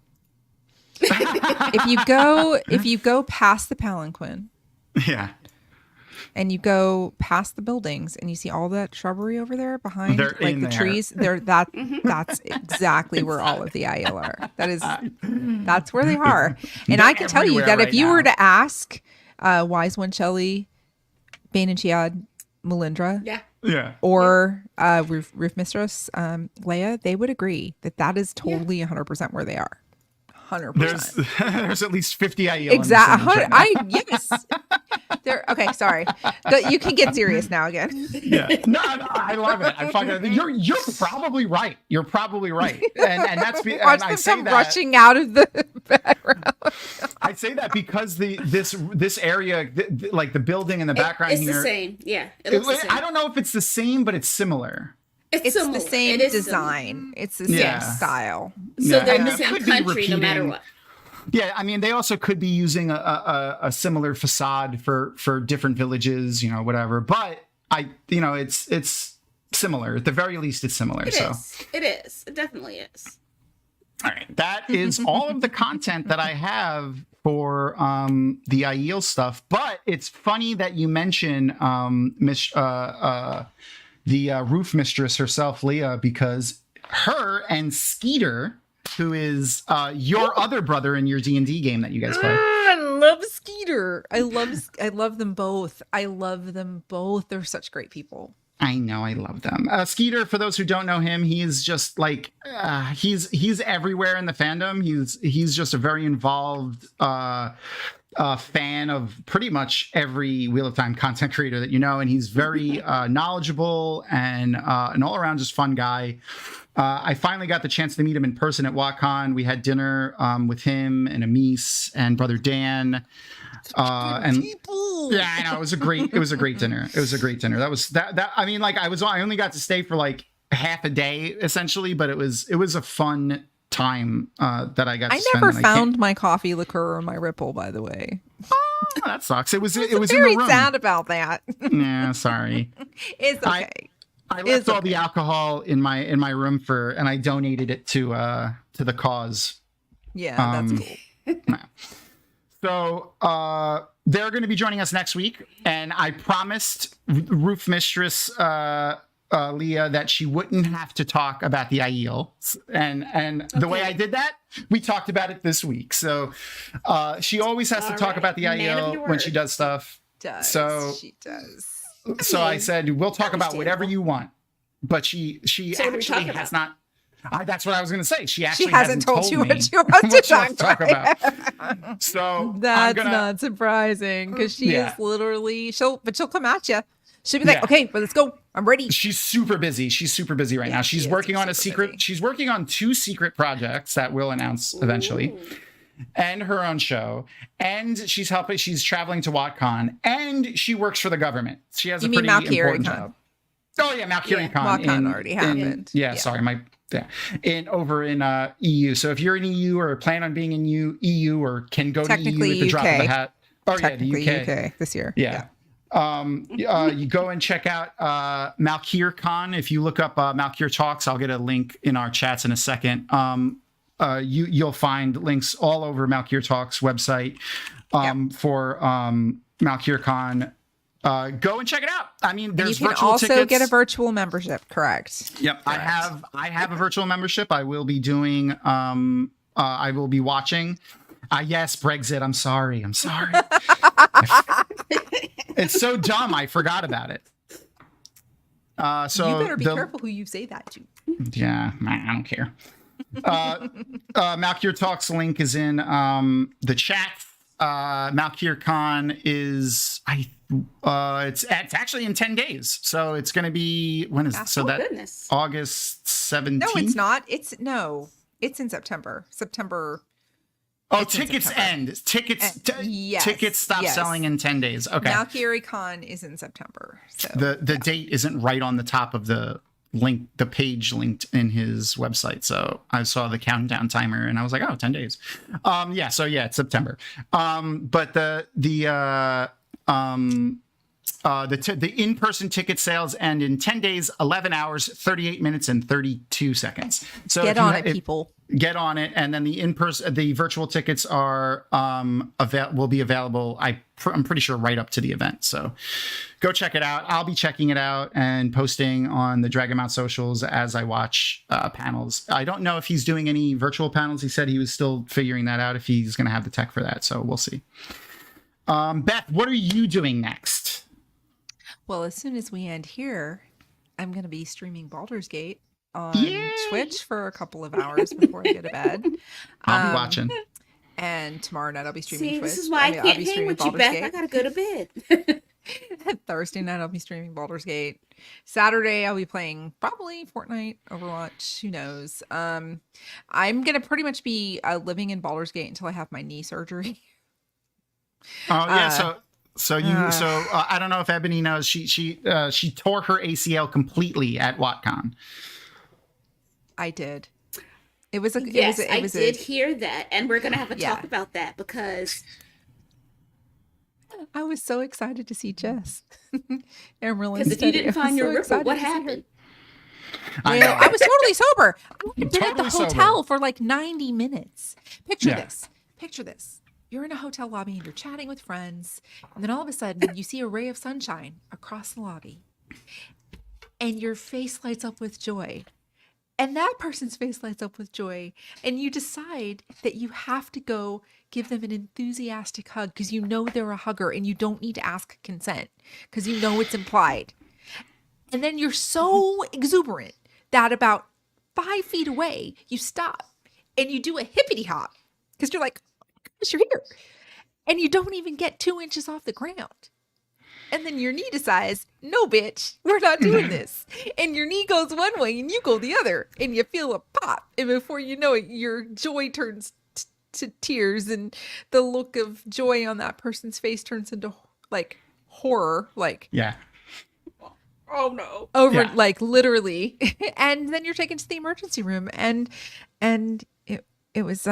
If you go past the palanquin, Yeah. and you go past the buildings, and you see all that shrubbery over there behind, They're like in the there. trees, that's exactly where all of the Aiel are. That's where they are. And They're I can tell you everywhere that right if you now. were to ask Wise One Shelley, Bane and Chiad, Melindra, Yeah. or Roof Mistress Leia, they would agree that is totally 100% where they are. 100%. There's at least 50 Aiel. Exactly. Yes. Okay. Sorry. You can get serious now again. Yeah. No, I love it. You're probably right. You're probably right. And that's Watch and I them say come that rushing out of the background. I say that because this area, like the building in the background it's here, the same. Yeah, it looks the same. I don't know if it's the same, but it's similar. It's similar. the same It is design. It's the Yeah. same style. So Yeah, they're in and the it same could be country no matter repeating- what. Yeah, I mean, they also could be using a similar facade for different villages, whatever. But it's similar. At the very least, it's similar. It is. It definitely is. All right, that is all of the content that I have for the Aiel stuff. But it's funny that you mention the Roof Mistress herself, Leah, because her and Skeeter, who is your other brother in your D&D game that you guys play. I love Skeeter. I love them both. I love them both. They're such great people. I know, I love them. Skeeter, for those who don't know him, he is just like he's everywhere in the fandom. He's just a very involved fan of pretty much every Wheel of Time content creator that you know, and he's very knowledgeable and an all around just fun guy. I finally got the chance to meet him in person at WatCon. We had dinner with him and Amis and brother Dan. And yeah, I know, it was a great dinner. It was a great dinner. That was that. I mean, like I only got to stay for like half a day essentially, but it was a fun time that I got to spend. I never found my coffee liqueur or my Ripple, by the way. Oh, that sucks. It was in the very room. sad about that. Yeah, sorry. It's okay. I left all the alcohol in my room and I donated it to the cause. Yeah, that's cool. So they're going to be joining us next week, and I promised Roof Mistress Leah that she wouldn't have to talk about the Aiel, and the way I did that, we talked about it this week. So she always has to talk about the Aiel when she does stuff. She does. So I said, we'll talk about whatever you want. But she So what are we actually talking has about? not. That's what I was going to say. She actually hasn't told you me what you want to talk about. So That's not surprising because she is literally she'll come at you. She'll be like, okay, but let's go. I'm ready. She's super busy. She's super busy right now. She's working on she's working on 2 secret projects that we'll announce eventually. And her own show, and she's traveling to WatCon, and she works for the government. She has a pretty important job. Oh yeah, Valkyrie Con. WatCon already happened. Sorry, over in EU. So if you're in EU or plan on being in EU or can go to EU at the drop of a hat. Oh yeah, the UK this year. Yeah. You go and check out Valkyrie Con. If you look up Valkyrie Talks, I'll get a link in our chats in a second. You'll find links all over Valkyrie Talks website for Valkyrie Con. Go and check it out. I mean, there's virtual tickets. You can also get a virtual membership, correct? Yep, correct. I have a virtual membership. I will be doing. I will be watching. Yes, Brexit. I'm sorry. It's so dumb. I forgot about it. So you better be careful who you say that to. Yeah, I don't care. Valkyrie Talks link is in the chat. Valkyrie Con is it's actually in 10 days. So it's going to be goodness. August 17th. No, it's not. It's in September. Oh, tickets end. Tickets stop selling in 10 days. Okay. Valkyrie Con is in September. So the date isn't right on the top of the link, the page linked in his website. So I saw the countdown timer and I was like, oh, 10 days. It's September. But the in-person ticket sales end in 10 days, 11 hours, 38 minutes, and 32 seconds. So get on it, people. Get on it, and then the virtual tickets are will be available. I'm pretty sure right up to the event. So go check it out. I'll be checking it out and posting on the Dragon Mount socials as I watch panels. I don't know if he's doing any virtual panels. He said he was still figuring that out if he's going to have the tech for that. So we'll see. Beth, what are you doing next? Well, as soon as we end here, I'm going to be streaming Baldur's Gate on Twitch for a couple of hours before I go to bed. I'll be watching. And tomorrow night I'll be streaming Twitch. This is why I can't hang with you, Beth. I gotta go to bed. Thursday night I'll be streaming Baldur's Gate. Saturday I'll be playing probably Fortnite, Overwatch, who knows. I'm gonna pretty much be living in Baldur's Gate until I have my knee surgery. Oh yeah, I don't know if Ebony knows. She tore her ACL completely at WatCon. I did. It was a. Yes, I did hear that, and we're gonna have a talk about that because I was so excited to see Jess. Because if you didn't find your ripple, what happened? I was totally sober. I've been at the hotel for like 90 minutes. Picture this. You're in a hotel lobby and you're chatting with friends, and then all of a sudden you see a ray of sunshine across the lobby, and your face lights up with joy. And that person's face lights up with joy. And you decide that you have to go give them an enthusiastic hug because you know they're a hugger and you don't need to ask consent because you know it's implied. And then you're so exuberant that about 5 feet away, you stop and you do a hippity hop because you're like, oh my gosh, you're here. And you don't even get 2 inches off the ground. And then your knee decides, no, bitch, we're not doing this. And your knee goes one way and you go the other. And you feel a pop. And before you know it, your joy turns to tears. And the look of joy on that person's face turns into like horror. Like, yeah. Oh no. Like literally. And then you're taken to the emergency room. And it was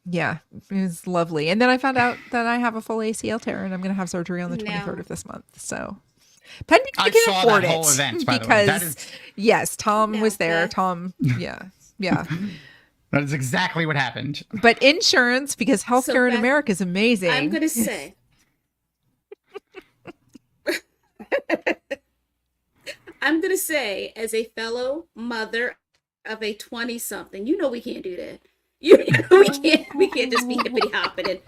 yeah, it was lovely. And then I found out that I have a full ACL tear and I'm going to have surgery on the 23rd of this month. So pending I can afford it. Whole event, by because, the way. Yes, Tom was there. Tom, yeah. That is exactly what happened. But insurance, because healthcare in America is amazing. I'm going to say. I'm going to say, as a fellow mother of a 20-something, you know we can't do that. We can't just be hippity hopping.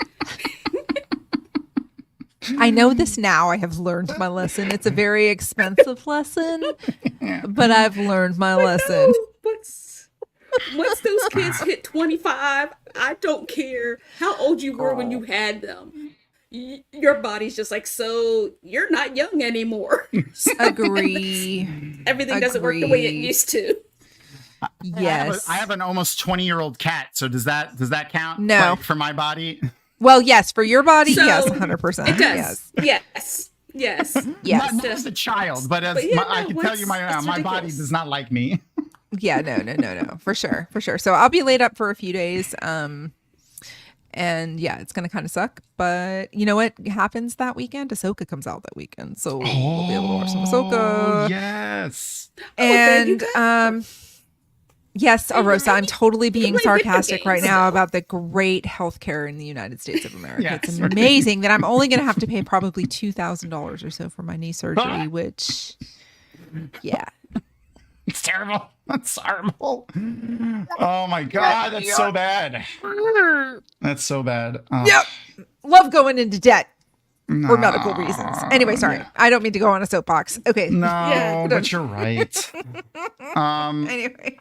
I know this now. I have learned my lesson. It's a very expensive lesson, but I've learned my lesson. No, once those kids hit 25, I don't care how old you were when you had them. Your body's just like, so you're not young anymore. Agree. Everything doesn't work the way it used to. Yes. I have an almost 20-year-old cat. So does that count? No. Like, for my body? Well, yes, for your body, so, yes, 100%. It does. Yes. Yes. Yes. Not as a child, but as yeah, I no, can tell you, it's my body ridiculous. does not like me. Yeah, no, for sure. So I'll be laid up for a few days. And yeah, it's gonna kind of suck. But you know what happens that weekend? Ahsoka comes out that weekend, so we'll be able to watch some Oh, Ahsoka. yes. good, you And guys. yes, And Arosa, I'm you totally can being play video sarcastic right games now still. about the great healthcare in the United States of America. Yes, It's right. amazing that I'm only going to have to pay probably $2,000 or so for my knee surgery, which, yeah. It's terrible. That's horrible. Oh my God, that's so bad. That's so bad. Oh, Yep. Love going into debt for no. medical reasons. Anyway, sorry. Yeah. I don't mean to go on a soapbox. Okay. No, Yeah. but you're right. Anyway.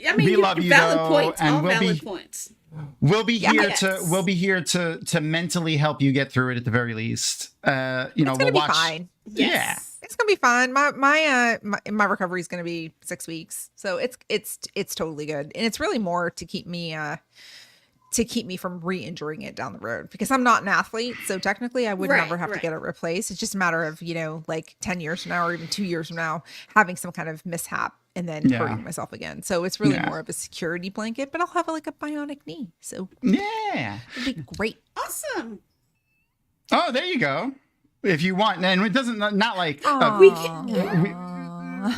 I mean, We love you, valid though, points. and All we'll valid be- points. We'll be here Yes. to mentally help you get through it at the very least. You know, It's going we'll to be watch. fine. Yeah. It's gonna be fun. My recovery is gonna be 6 weeks, so it's totally good, and it's really more to keep me from re-injuring it down the road, because I'm not an athlete, so technically I would Right, never have to right. get it replaced. It's just a matter of, like 10 years from now or even 2 years from now having some kind of mishap and then Yeah. hurting myself again. So it's really Yeah. more of a security blanket, but I'll have like a bionic knee, so Yeah. it'll be great. Awesome. Oh, there you go. If you want, and it doesn't not like We can.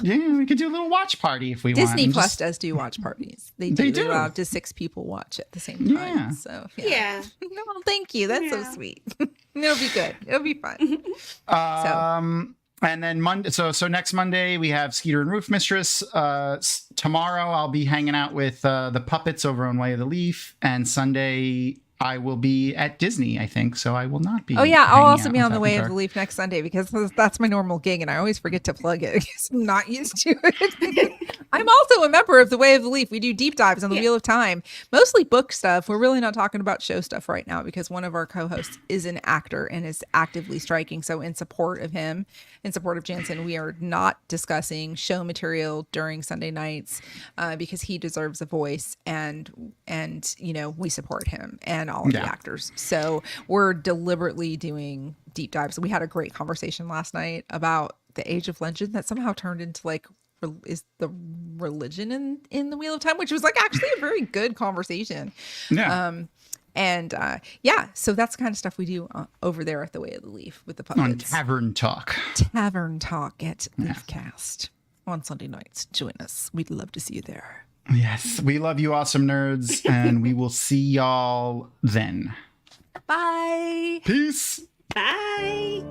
yeah, we could do a little watch party if we want. Disney and Plus just- does do watch parties. They They do. do. Allow up to 6 people watch at the same time. Yeah. So Yeah. No, thank you. That's so Yeah. sweet. It'll be good. It'll be fun. And then Monday, so next Monday we have Skeeter and Roof Mistress. Tomorrow I'll be hanging out with the puppets over on Way of the Leaf, and Sunday I will be at Disney, I think. So I will not be. Oh yeah, I'll hanging also out be with on the Way of Avatar. the Leaf next Sunday, because that's my normal gig, and I always forget to plug it because I'm not used to it. I'm also a member of the Way of the Leaf. We do deep dives on the Wheel of Time, mostly book stuff. We're really not talking about show stuff right now because one of our co-hosts is an actor and is actively striking. So in support of him, in support of Jansen, we are not discussing show material during Sunday nights because he deserves a voice, and we support him and all of the Yeah. actors. So we're deliberately doing deep dives. We had a great conversation last night about the Age of Legend that somehow turned into like is the religion in the Wheel of Time, which was like actually a very good conversation. Yeah. So that's the kind of stuff we do over there at the Way of the Leaf with the on puppets. Tavern Talk. Tavern Talk at Leafcast on Sunday nights. Join us. We'd love to see you there. Yes, we love you, awesome nerds, and we will see y'all then. Bye. Peace. Bye.